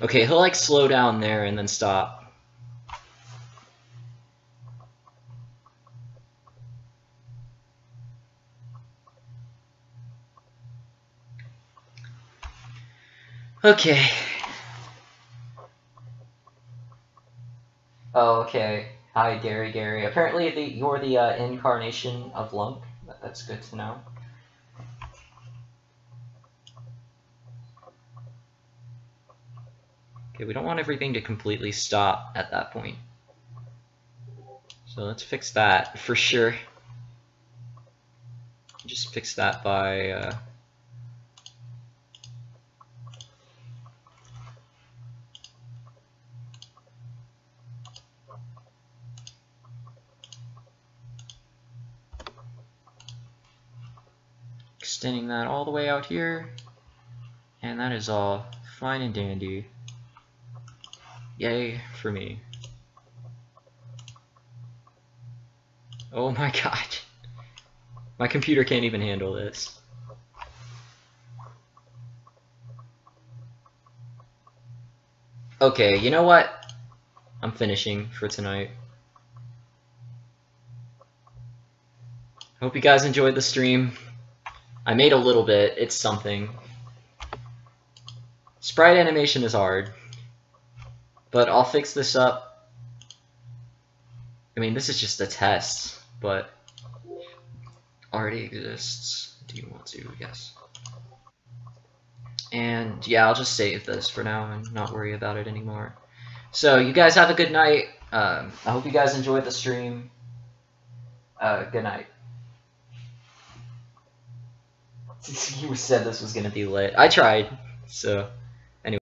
Okay, he'll like slow down there and then stop. Okay. Oh, okay. Hi, Gary. Apparently you're the incarnation of Lunk. That's good to know. Okay, we don't want everything to completely stop at that point. So let's fix that for sure. Just fix that by extending that all the way out here, and that is all fine and dandy. Yay for me. Oh my god. My computer can't even handle this. Okay, you know what? I'm finishing for tonight. Hope you guys enjoyed the stream. I made a little bit, it's something. Sprite animation is hard, but I'll fix this up. I mean, this is just a test, but already exists. Do you want to? Yes. And yeah, I'll just save this for now and not worry about it anymore. So you guys have a good night. I hope you guys enjoyed the stream. Good night. You said this was gonna be lit. I tried, so.